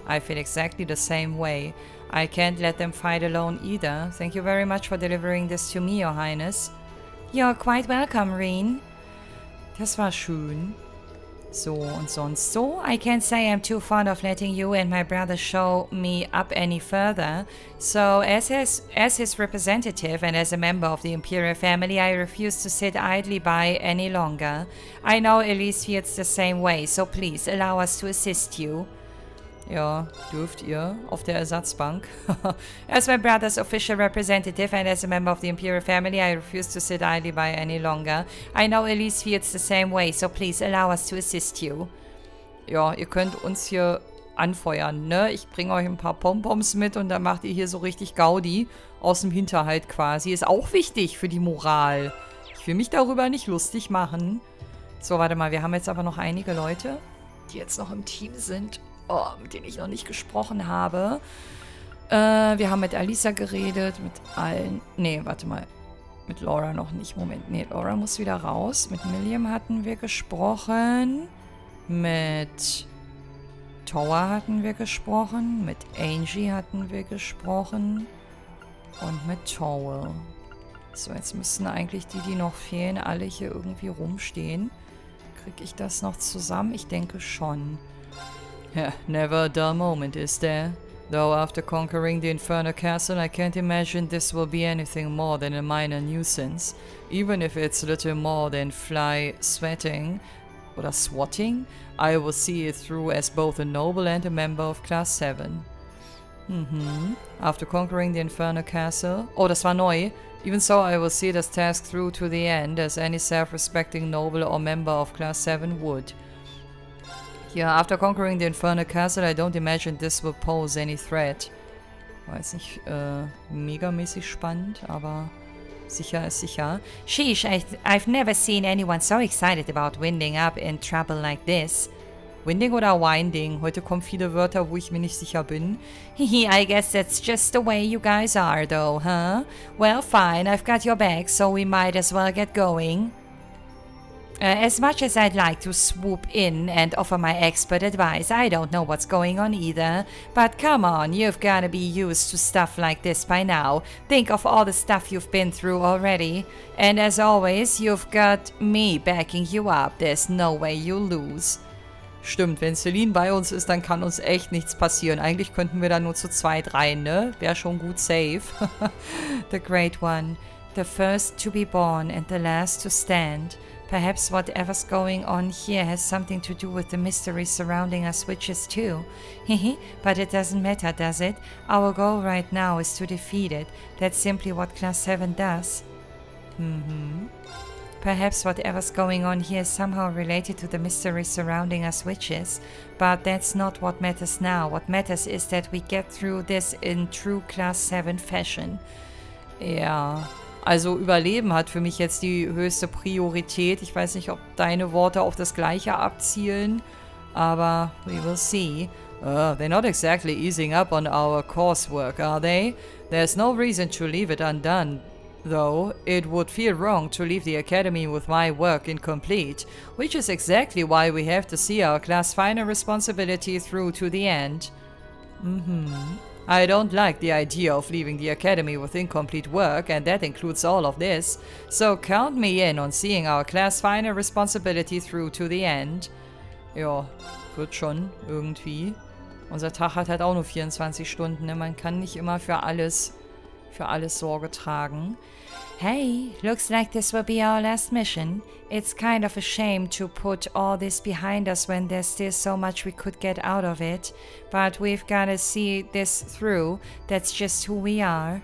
I feel exactly the same way. I can't let them fight alone either. Thank you very much for delivering this to me, Your Highness. You're quite welcome, Reen. Das war schön. So, und sonst so? I can't say I'm too fond of letting you and my brother show me up any further. So, as his representative and as a member of the Imperial family, I refuse to sit idly by any longer. I know Elise feels the same way, so please allow us to assist you. Ja, dürft ihr auf der Ersatzbank. As my brother's official representative and as a member of the Imperial family, I refuse to sit idly by any longer. I know Elise feels the same way, so please allow us to assist you. Ja, ihr könnt uns hier anfeuern, ne? Ich bringe euch ein paar Pompoms mit und dann macht ihr hier so richtig Gaudi aus dem Hinterhalt quasi. Ist auch wichtig für die Moral. Ich will mich darüber nicht lustig machen. So, warte mal, wir haben jetzt aber noch einige Leute, die jetzt noch im Team sind. Oh, mit denen ich noch nicht gesprochen habe. Wir haben mit Alisa geredet, mit allen. Nee, warte mal. Mit Laura noch nicht. Moment, nee, Laura muss wieder raus. Mit Milliam hatten wir gesprochen. Mit Tower hatten wir gesprochen. Mit Angie hatten wir gesprochen. Und mit Towel. So, jetzt müssten eigentlich die noch fehlen, alle hier irgendwie rumstehen. Kriege ich das noch zusammen? Ich denke schon. Yeah, never a dull moment, is there? Though after conquering the Infernal Castle, I can't imagine this will be anything more than a minor nuisance. Even if it's little more than fly sweating, oder swatting, I will see it through as both a noble and a member of Class 7. After conquering the Infernal Castle... Oh, das war neu. Even so, I will see this task through to the end, as any self-respecting noble or member of Class 7 would. Yeah, after conquering the Infernal Castle, I don't imagine this will pose any threat. War jetzt nicht megamäßig spannend, aber sicher ist sicher. Sheesh, I've never seen anyone so excited about winding up in trouble like this. Winding oder Winding? Heute kommen viele Wörter, wo ich mir nicht sicher bin. I guess that's just the way you guys are, though, huh? Well, fine, I've got your back, so we might as well get going. As much as I'd like to swoop in and offer my expert advice, I don't know what's going on either. But come on, you've gotta be used to stuff like this by now. Think of all the stuff you've been through already. And as always, you've got me backing you up. There's no way you'll lose. Stimmt, wenn Celine bei uns ist, dann kann uns echt nichts passieren. Eigentlich könnten wir da nur zu zweit rein, ne? Wäre schon gut safe. The Great One, the first to be born and the last to stand. Perhaps whatever's going on here has something to do with the mystery surrounding us witches too. But it doesn't matter, does it? Our goal right now is to defeat it. That's simply what Class 7 does. Perhaps whatever's going on here is somehow related to the mystery surrounding us witches. But that's not what matters now. What matters is that we get through this in true Class 7 fashion. Ja... Also Überleben hat für mich jetzt die höchste Priorität. Ich weiß nicht, ob deine Worte auf das Gleiche abzielen, aber we will see. They're not exactly easing up on our coursework, are they? There's no reason to leave it undone, though. It would feel wrong to leave the academy with my work incomplete, which is exactly why we have to see our class final responsibility through to the end. I don't like the idea of leaving the academy with incomplete work, and that includes all of this. So count me in on seeing our class final responsibility through to the end. Ja, wird schon, irgendwie. Unser Tag hat halt auch nur 24 Stunden, ne? Man kann nicht immer für alles Sorge tragen. Hey, looks like this will be our last mission. It's kind of a shame to put all this behind us when there's still so much we could get out of it. But we've gotta see this through. That's just who we are.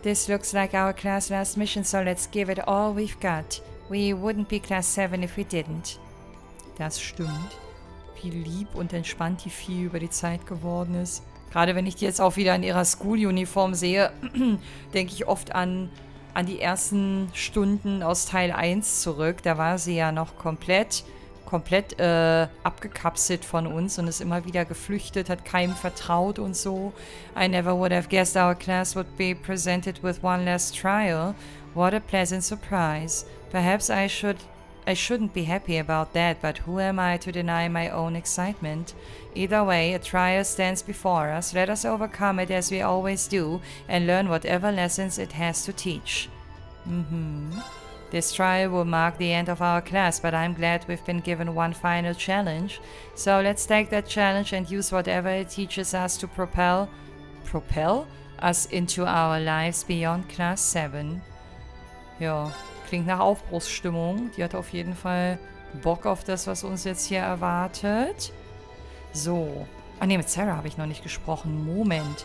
This looks like our class last mission, so let's give it all we've got. We wouldn't be Class 7 if we didn't. Das stimmt. Wie lieb und entspannt die Vieh über die Zeit geworden ist. Gerade wenn ich die jetzt auch wieder in ihrer School-Uniform sehe, denke ich oft an die ersten Stunden aus Teil 1 zurück. Da war sie ja noch komplett abgekapselt von uns und ist immer wieder geflüchtet, hat keinem vertraut und so. I never would have guessed our class would be presented with one last trial. What a pleasant surprise. Perhaps I shouldn't be happy about that, but who am I to deny my own excitement? Either way, a trial stands before us. Let us overcome it as we always do and learn whatever lessons it has to teach. This trial will mark the end of our class, but I'm glad we've been given one final challenge. So let's take that challenge and use whatever it teaches us to propel us into our lives beyond Class 7. Ja, klingt nach Aufbruchsstimmung. Die hat auf jeden Fall Bock auf das, was uns jetzt hier erwartet. So. Ah ne, mit Sarah habe ich noch nicht gesprochen. Moment.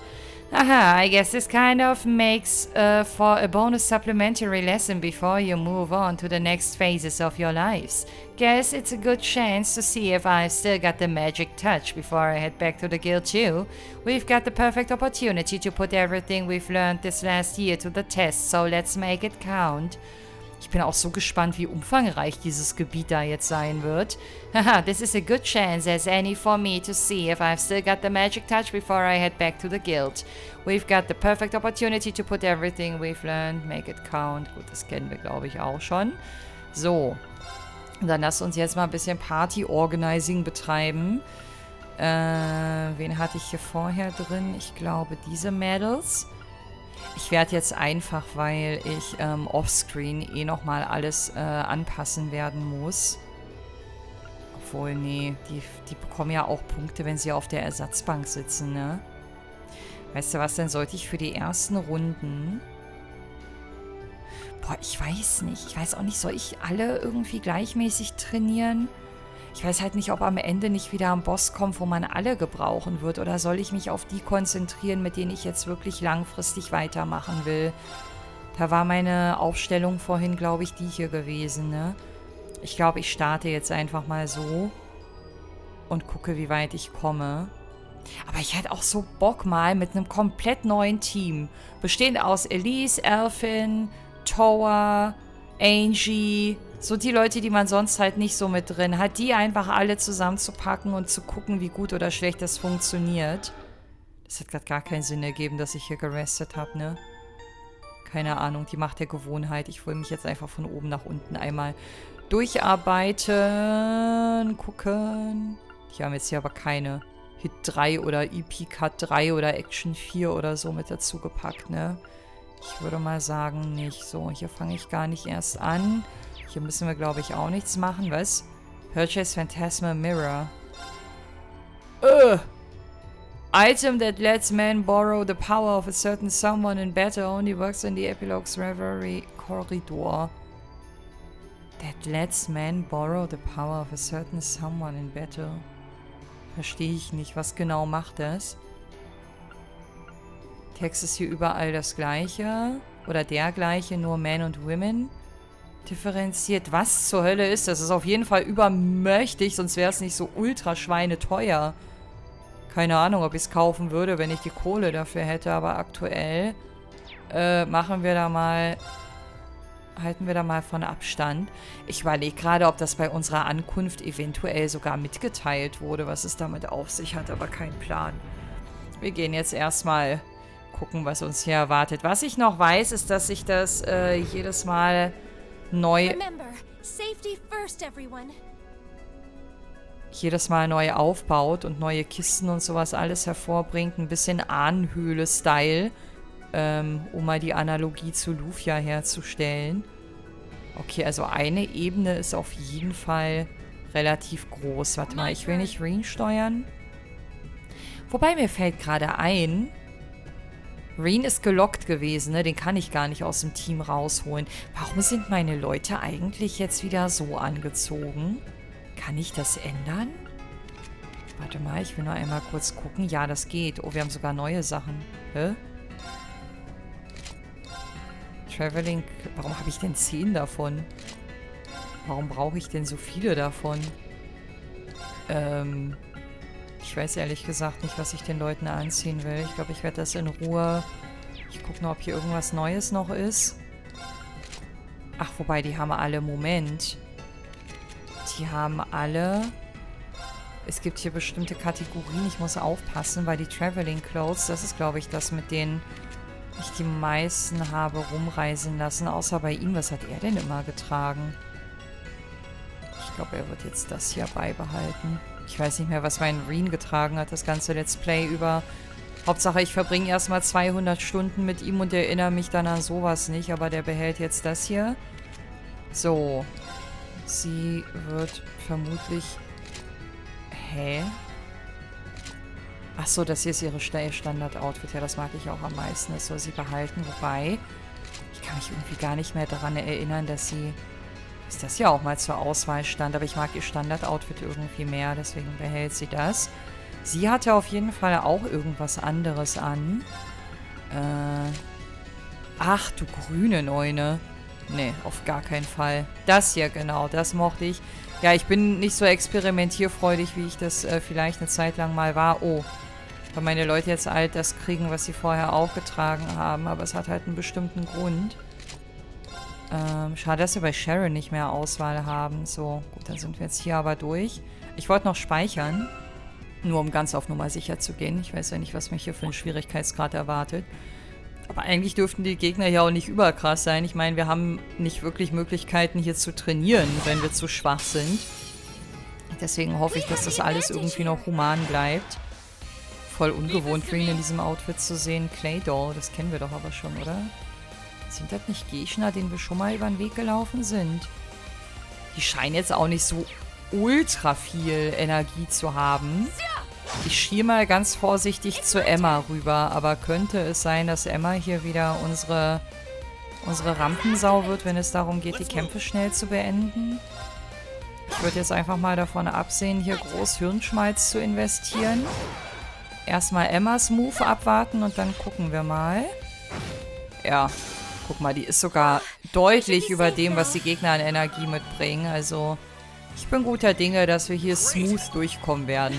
Aha, I guess this kind of makes for a bonus supplementary lesson before you move on to the next phases of your lives. Guess it's a good chance to see if I've still got the magic touch before I head back to the guild too. We've got the perfect opportunity to put everything we've learned this last year to the test, so let's make it count. Ich bin auch so gespannt, wie umfangreich dieses Gebiet da jetzt sein wird. Haha, this is a good chance as any for me to see if I've still got the magic touch before I head back to the guild. We've got the perfect opportunity to put everything we've learned, make it count. Gut, das kennen wir, glaube ich, auch schon. So, dann lasst uns jetzt mal ein bisschen Party-Organizing betreiben. Wen hatte ich hier vorher drin? Ich glaube, diese Mädels. Ich werde jetzt einfach, weil ich offscreen nochmal alles anpassen werden muss. Obwohl, nee, die bekommen ja auch Punkte, wenn sie auf der Ersatzbank sitzen, ne? Weißt du was, dann sollte ich für die ersten Runden... Boah, ich weiß nicht. Ich weiß auch nicht, soll ich alle irgendwie gleichmäßig trainieren? Ich weiß halt nicht, ob am Ende nicht wieder ein Boss kommt, wo man alle gebrauchen wird. Oder soll ich mich auf die konzentrieren, mit denen ich jetzt wirklich langfristig weitermachen will? Da war meine Aufstellung vorhin, glaube ich, die hier gewesen, ne? Ich glaube, ich starte jetzt einfach mal so und gucke, wie weit ich komme. Aber ich hätte auch so Bock mal mit einem komplett neuen Team. Bestehend aus Elise, Elfin, Toa, Angie, So die Leute, die man sonst halt nicht so mit drin hat, die einfach alle zusammenzupacken und zu gucken, wie gut oder schlecht das funktioniert. Das hat gerade gar keinen Sinn ergeben, dass ich hier gerestet habe, ne? Keine Ahnung, die Macht der Gewohnheit. Ich will mich jetzt einfach von oben nach unten einmal durcharbeiten. Gucken. Die haben jetzt hier aber keine Hit 3 oder EP Cut 3 oder Action 4 oder so mit dazu gepackt, ne? Ich würde mal sagen, nicht. So, hier fange ich gar nicht erst an. Hier müssen wir, glaube ich, auch nichts machen. Was? Purchase Phantasma Mirror. Item that lets men borrow the power of a certain someone in battle only works in the Epilog's Reverie Korridor. That lets men borrow the power of a certain someone in battle. Verstehe ich nicht. Was genau macht das? Text ist hier überall das gleiche. Oder der gleiche, nur Men und Women. Differenziert. Was zur Hölle ist das? Das ist auf jeden Fall übermächtig, sonst wäre es nicht so ultra schweineteuer. Keine Ahnung, ob ich es kaufen würde, wenn ich die Kohle dafür hätte, aber aktuell halten wir da mal von Abstand. Ich überlege gerade, ob das bei unserer Ankunft eventuell sogar mitgeteilt wurde, was es damit auf sich hat, aber kein Plan. Wir gehen jetzt erstmal gucken, was uns hier erwartet. Was ich noch weiß, ist, dass sich das jedes Mal neu aufbaut und neue Kisten und sowas alles hervorbringt. Ein bisschen Ahnenhöhle-Style, um mal die Analogie zu Lufia herzustellen. Okay, also eine Ebene ist auf jeden Fall relativ groß. Warte mal, ich will nicht Reen steuern. Wobei mir fällt gerade ein, Reen ist gelockt gewesen, ne? Den kann ich gar nicht aus dem Team rausholen. Warum sind meine Leute eigentlich jetzt wieder so angezogen? Kann ich das ändern? Warte mal, ich will nur einmal kurz gucken. Ja, das geht. Oh, wir haben sogar neue Sachen. Hä? Traveling. Warum habe ich denn 10 davon? Warum brauche ich denn so viele davon? Ich weiß ehrlich gesagt nicht, was ich den Leuten anziehen will. Ich glaube, ich werde das in Ruhe... Ich gucke noch, ob hier irgendwas Neues noch ist. Ach, wobei, die haben alle... Moment. Die haben alle... Es gibt hier bestimmte Kategorien. Ich muss aufpassen, weil die Traveling Clothes, das ist, glaube ich, das, mit denen ich die meisten habe rumreisen lassen. Außer bei ihm. Was hat er denn immer getragen? Ich glaube, er wird jetzt das hier beibehalten. Ich weiß nicht mehr, was mein Reen getragen hat, das ganze Let's Play über. Hauptsache, ich verbringe erstmal 200 Stunden mit ihm und erinnere mich dann an sowas nicht. Aber der behält jetzt das hier. So. Sie wird vermutlich... Hä? Achso, das hier ist ihre Standard-Outfit. Ja, das mag ich auch am meisten. Das soll sie behalten. Wobei, ich kann mich irgendwie gar nicht mehr daran erinnern, dass sie... Dass das ja auch mal zur Auswahl stand. Aber ich mag ihr Standard-Outfit irgendwie mehr. Deswegen behält sie das. Sie hatte auf jeden Fall auch irgendwas anderes an. Ach, du grüne Neune. Nee, auf gar keinen Fall. Das hier, genau. Das mochte ich. Ja, ich bin nicht so experimentierfreudig, wie ich das vielleicht eine Zeit lang mal war. Oh, weil meine Leute jetzt halt das kriegen, was sie vorher auch getragen haben. Aber es hat halt einen bestimmten Grund. Schade, dass wir bei Sharon nicht mehr Auswahl haben. So, gut, dann sind wir jetzt hier aber durch. Ich wollte noch speichern. Nur um ganz auf Nummer sicher zu gehen. Ich weiß ja nicht, was mich hier für einen Schwierigkeitsgrad erwartet. Aber eigentlich dürften die Gegner ja auch nicht überkrass sein. Ich meine, wir haben nicht wirklich Möglichkeiten, hier zu trainieren, wenn wir zu schwach sind. Deswegen hoffe ich, dass das alles irgendwie noch human bleibt. Voll ungewohnt, Green in diesem Outfit zu sehen. Claydol, das kennen wir doch aber schon, oder? Sind das nicht Gegner, denen wir schon mal über den Weg gelaufen sind? Die scheinen jetzt auch nicht so ultra viel Energie zu haben. Ich schiere mal ganz vorsichtig zu Emma rüber, aber könnte es sein, dass Emma hier wieder unsere Rampensau wird, wenn es darum geht, die Kämpfe schnell zu beenden? Ich würde jetzt einfach mal davon absehen, hier groß Hirnschmalz zu investieren. Erstmal Emmas Move abwarten und dann gucken wir mal. Ja, guck mal, die ist sogar deutlich über dem, was die Gegner an Energie mitbringen. Also, ich bin guter Dinge, dass wir hier smooth durchkommen werden.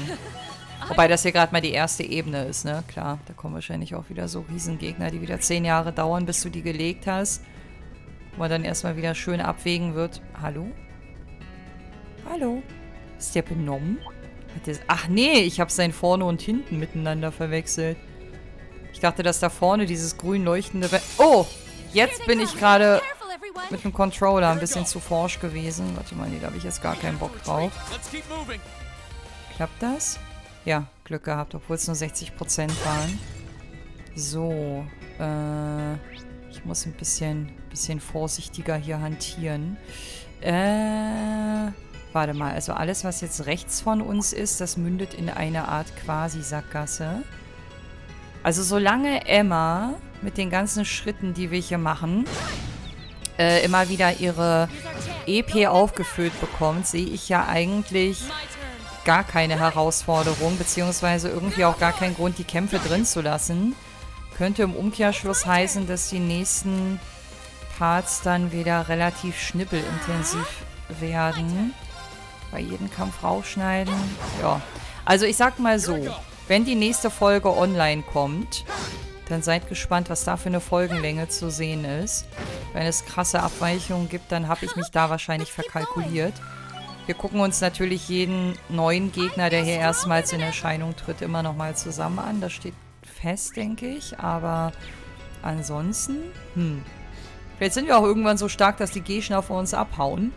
Wobei das hier gerade mal die erste Ebene ist, ne? Klar, da kommen wahrscheinlich auch wieder so Riesengegner, die wieder 10 Jahre dauern, bis du die gelegt hast. wo man dann erstmal wieder schön abwägen wird. Hallo? Hallo? Ist der benommen? Ach nee, ich habe sein vorne und hinten miteinander verwechselt. Ich dachte, dass da vorne dieses grün leuchtende... Oh! Jetzt bin ich gerade mit dem Controller ein bisschen zu forsch gewesen. Warte mal, nee, da habe ich jetzt gar keinen Bock drauf. Klappt das? Ja, Glück gehabt, obwohl es nur 60% waren. So, ich muss ein bisschen vorsichtiger hier hantieren. Warte mal, also alles, was jetzt rechts von uns ist, das mündet in eine Art Quasi-Sackgasse. Also solange Emma mit den ganzen Schritten, die wir hier machen, immer wieder ihre EP aufgefüllt bekommt, sehe ich ja eigentlich gar keine Herausforderung, beziehungsweise irgendwie auch gar keinen Grund, die Kämpfe drin zu lassen. Könnte im Umkehrschluss heißen, dass die nächsten Parts dann wieder relativ schnippelintensiv werden. Bei jedem Kampf rausschneiden. Ja. Also ich sag mal so, wenn die nächste Folge online kommt, dann seid gespannt, was da für eine Folgenlänge zu sehen ist. Wenn es krasse Abweichungen gibt, dann habe ich mich da wahrscheinlich verkalkuliert. Wir gucken uns natürlich jeden neuen Gegner, der hier erstmals in Erscheinung tritt, immer nochmal zusammen an. Das steht fest, denke ich. Aber ansonsten, vielleicht sind wir auch irgendwann so stark, dass die Gegner vor uns abhauen.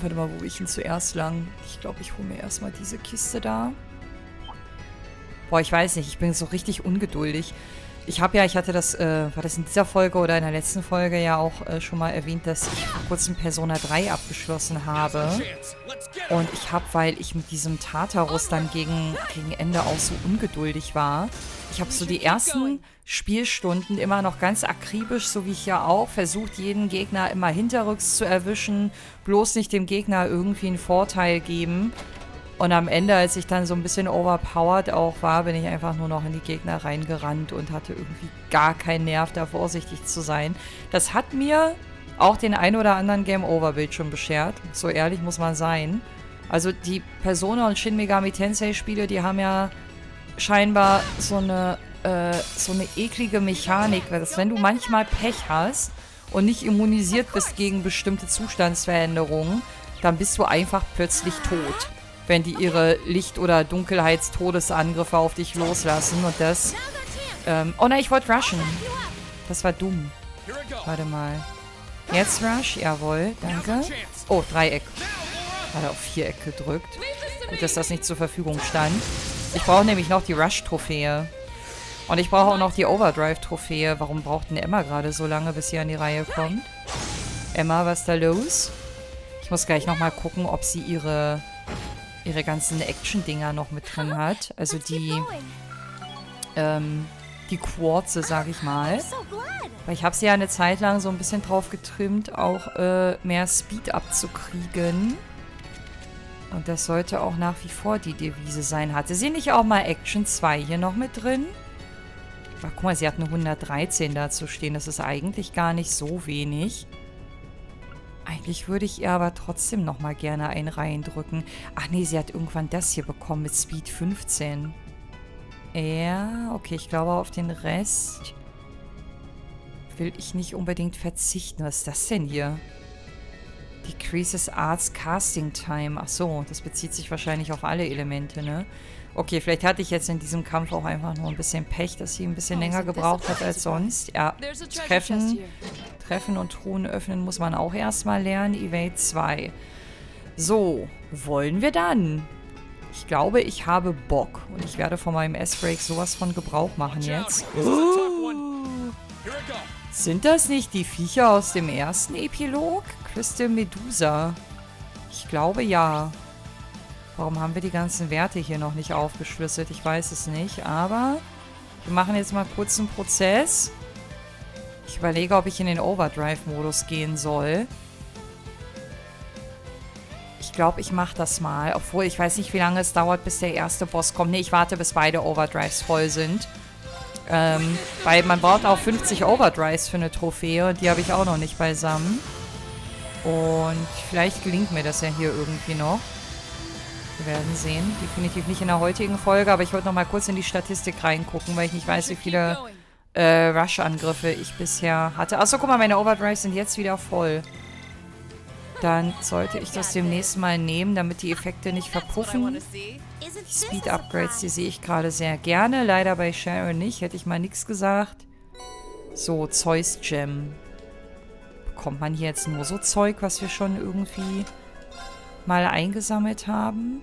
Warte mal, wo will ich denn zuerst lang? Ich glaube, ich hole mir erstmal diese Kiste da. Boah, ich weiß nicht, ich bin so richtig ungeduldig. Ich hatte das, war das in dieser Folge oder in der letzten Folge ja auch schon mal erwähnt, dass ich vor kurzem Persona 3 abgeschlossen habe. Und ich habe, weil ich mit diesem Tartarus dann gegen Ende auch so ungeduldig war, ich habe so die ersten Spielstunden immer noch ganz akribisch, so wie ich ja auch, versucht, jeden Gegner immer hinterrücks zu erwischen, bloß nicht dem Gegner irgendwie einen Vorteil geben. Und am Ende, als ich dann so ein bisschen overpowered auch war, bin ich einfach nur noch in die Gegner reingerannt und hatte irgendwie gar keinen Nerv, da vorsichtig zu sein. Das hat mir auch den ein oder anderen Game-Over-Bildschirm beschert. So ehrlich muss man sein. Also die Persona- und Shin Megami Tensei-Spiele, die haben ja scheinbar so eine eklige Mechanik, dass wenn du manchmal Pech hast und nicht immunisiert bist gegen bestimmte Zustandsveränderungen, dann bist du einfach plötzlich tot, wenn die ihre Licht- oder Dunkelheitstodesangriffe auf dich loslassen. Und das... oh nein, ich wollte rushen. Das war dumm. Warte mal. Jetzt Rush? Jawohl, danke. Oh, Dreieck. Hat er auf Viereck gedrückt. Gut, dass das nicht zur Verfügung stand. Ich brauche nämlich noch die Rush-Trophäe. Und ich brauche auch noch die Overdrive-Trophäe. Warum braucht denn Emma gerade so lange, bis sie an die Reihe kommt? Emma, was ist da los? Ich muss gleich nochmal gucken, ob sie ihre ganzen Action-Dinger noch mit drin hat. Also die Quarze, sag ich mal. Weil ich habe sie ja eine Zeit lang so ein bisschen drauf getrimmt, auch mehr Speed abzukriegen. Und das sollte auch nach wie vor die Devise sein. Hatte sie nicht auch mal Action 2 hier noch mit drin? Ach, guck mal, sie hat eine 113 dazu stehen. Das ist eigentlich gar nicht so wenig. Eigentlich würde ich ihr aber trotzdem noch mal gerne einen reindrücken. Ach nee, sie hat irgendwann das hier bekommen mit Speed 15. Ja, okay, ich glaube, auf den Rest will ich nicht unbedingt verzichten. Was ist das denn hier? Decreases Arts Casting Time. Ach so, das bezieht sich wahrscheinlich auf alle Elemente, ne? Okay, vielleicht hatte ich jetzt in diesem Kampf auch einfach nur ein bisschen Pech, dass sie ein bisschen länger gebraucht hat als sonst. Ja, Treffen und Truhen öffnen muss man auch erstmal lernen. Evade 2. So, wollen wir dann? Ich glaube, ich habe Bock. Und ich werde von meinem S-Break sowas von Gebrauch machen jetzt. Sind das nicht die Viecher aus dem ersten Epilog? Crystal Medusa. Ich glaube, ja. Warum haben wir die ganzen Werte hier noch nicht aufgeschlüsselt? Ich weiß es nicht, aber wir machen jetzt mal kurz einen Prozess. Ich überlege, ob ich in den Overdrive-Modus gehen soll. Ich glaube, ich mache das mal. Obwohl, ich weiß nicht, wie lange es dauert, bis der erste Boss kommt. Nee, ich warte, bis beide Overdrives voll sind. Weil man braucht auch 50 Overdrives für eine Trophäe. Und die habe ich auch noch nicht beisammen. Und vielleicht gelingt mir das ja hier irgendwie noch. Wir werden sehen. Definitiv nicht in der heutigen Folge, aber ich wollte noch mal kurz in die Statistik reingucken, weil ich nicht weiß, wie viele Rush-Angriffe ich bisher hatte. Achso, guck mal, meine Overdrives sind jetzt wieder voll. Dann sollte ich das demnächst mal nehmen, damit die Effekte nicht verpuffen. Die Speed-Upgrades, die sehe ich gerade sehr gerne. Leider bei Sharon nicht, hätte ich mal nichts gesagt. So, Zeus Gem. Bekommt man hier jetzt nur so Zeug, was wir schon irgendwie mal eingesammelt haben?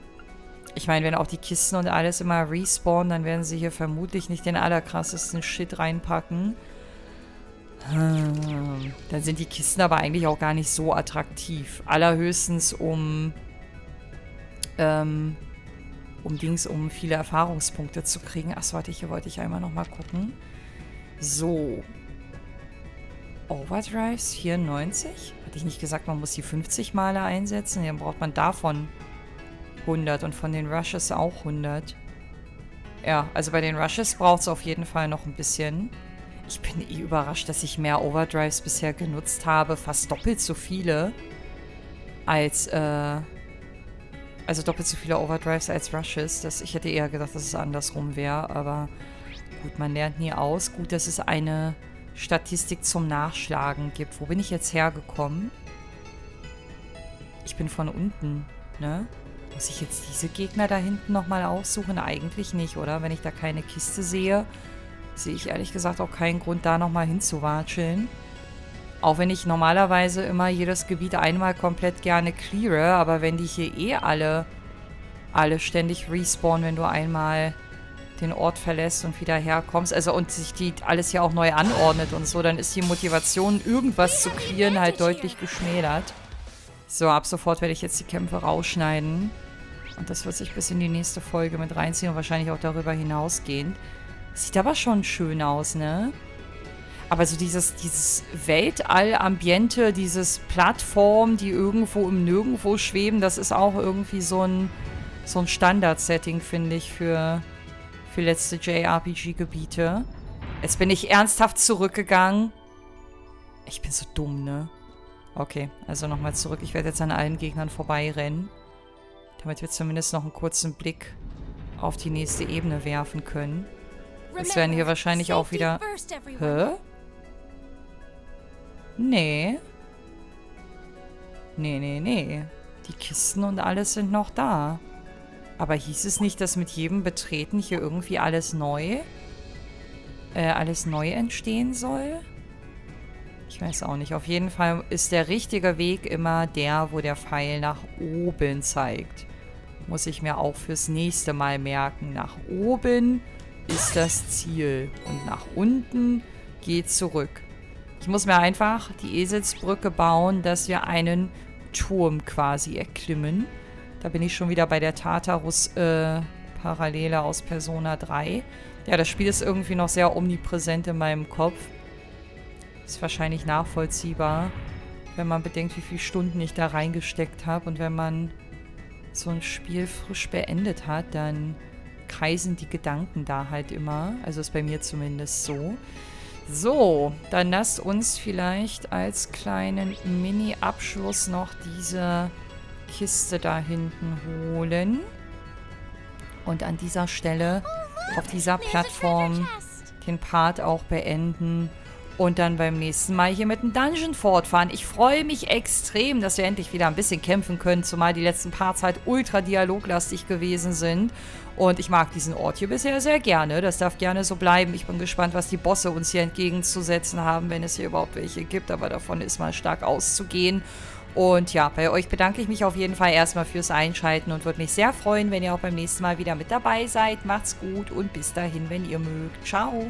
Ich meine, wenn auch die Kisten und alles immer respawnen, dann werden sie hier vermutlich nicht den allerkrassesten Shit reinpacken. Dann sind die Kisten aber eigentlich auch gar nicht so attraktiv. Allerhöchstens um viele Erfahrungspunkte zu kriegen. Achso, warte, hier wollte ich einmal nochmal gucken. So. Overdrives 94? Hatte ich nicht gesagt, man muss die 50 Male einsetzen? Dann braucht man davon 100 und von den Rushes auch 100. Ja, also bei den Rushes braucht es auf jeden Fall noch ein bisschen. Ich bin eh überrascht, dass ich mehr Overdrives bisher genutzt habe. Fast doppelt so viele als, also doppelt so viele Overdrives als Rushes. Ich hätte eher gedacht, dass es andersrum wäre, aber gut, man lernt nie aus. Gut, dass es eine Statistik zum Nachschlagen gibt. Wo bin ich jetzt hergekommen? Ich bin von unten, ne? Muss ich jetzt diese Gegner da hinten nochmal aufsuchen? Eigentlich nicht, oder? Wenn ich da keine Kiste sehe, sehe ich ehrlich gesagt auch keinen Grund, da nochmal hinzuwatscheln. Auch wenn ich normalerweise immer jedes Gebiet einmal komplett gerne cleare, aber wenn die hier eh alle ständig respawnen, wenn du einmal den Ort verlässt und wieder herkommst, also und sich die alles ja auch neu anordnet und so, dann ist die Motivation, irgendwas zu clearen, halt deutlich geschmälert. So, ab sofort werde ich jetzt die Kämpfe rausschneiden. Und das wird sich bis in die nächste Folge mit reinziehen und wahrscheinlich auch darüber hinausgehen. Sieht aber schon schön aus, ne? Aber so dieses Weltall-Ambiente, dieses Plattform, die irgendwo im Nirgendwo schweben, das ist auch irgendwie so ein Standard-Setting, finde ich, für letzte JRPG-Gebiete. Jetzt bin ich ernsthaft zurückgegangen. Ich bin so dumm, ne? Okay, also nochmal zurück. Ich werde jetzt an allen Gegnern vorbeirennen, damit wir zumindest noch einen kurzen Blick auf die nächste Ebene werfen können. Es werden hier wahrscheinlich auch wieder... Hä? Nee. Nee. Die Kisten und alles sind noch da. Aber hieß es nicht, dass mit jedem Betreten hier irgendwie alles neu entstehen soll? Ich weiß auch nicht. Auf jeden Fall ist der richtige Weg immer der, wo der Pfeil nach oben zeigt. Muss ich mir auch fürs nächste Mal merken. Nach oben ist das Ziel. Und nach unten geht zurück. Ich muss mir einfach die Eselsbrücke bauen, dass wir einen Turm quasi erklimmen. Da bin ich schon wieder bei der Tartarus-Parallele aus Persona 3. Ja, das Spiel ist irgendwie noch sehr omnipräsent in meinem Kopf. Ist wahrscheinlich nachvollziehbar, wenn man bedenkt, wie viele Stunden ich da reingesteckt habe. Und wenn man so ein Spiel frisch beendet hat, dann kreisen die Gedanken da halt immer. Also ist bei mir zumindest so. So, dann lasst uns vielleicht als kleinen Mini-Abschluss noch diese Kiste da hinten holen. Und an dieser Stelle auf dieser Plattform den Part auch beenden. Und dann beim nächsten Mal hier mit dem Dungeon fortfahren. Ich freue mich extrem, dass wir endlich wieder ein bisschen kämpfen können, zumal die letzten Parts halt ultra dialoglastig gewesen sind. Und ich mag diesen Ort hier bisher sehr gerne. Das darf gerne so bleiben. Ich bin gespannt, was die Bosse uns hier entgegenzusetzen haben, wenn es hier überhaupt welche gibt. Aber davon ist mal stark auszugehen. Und ja, bei euch bedanke ich mich auf jeden Fall erstmal fürs Einschalten und würde mich sehr freuen, wenn ihr auch beim nächsten Mal wieder mit dabei seid. Macht's gut und bis dahin, wenn ihr mögt. Ciao!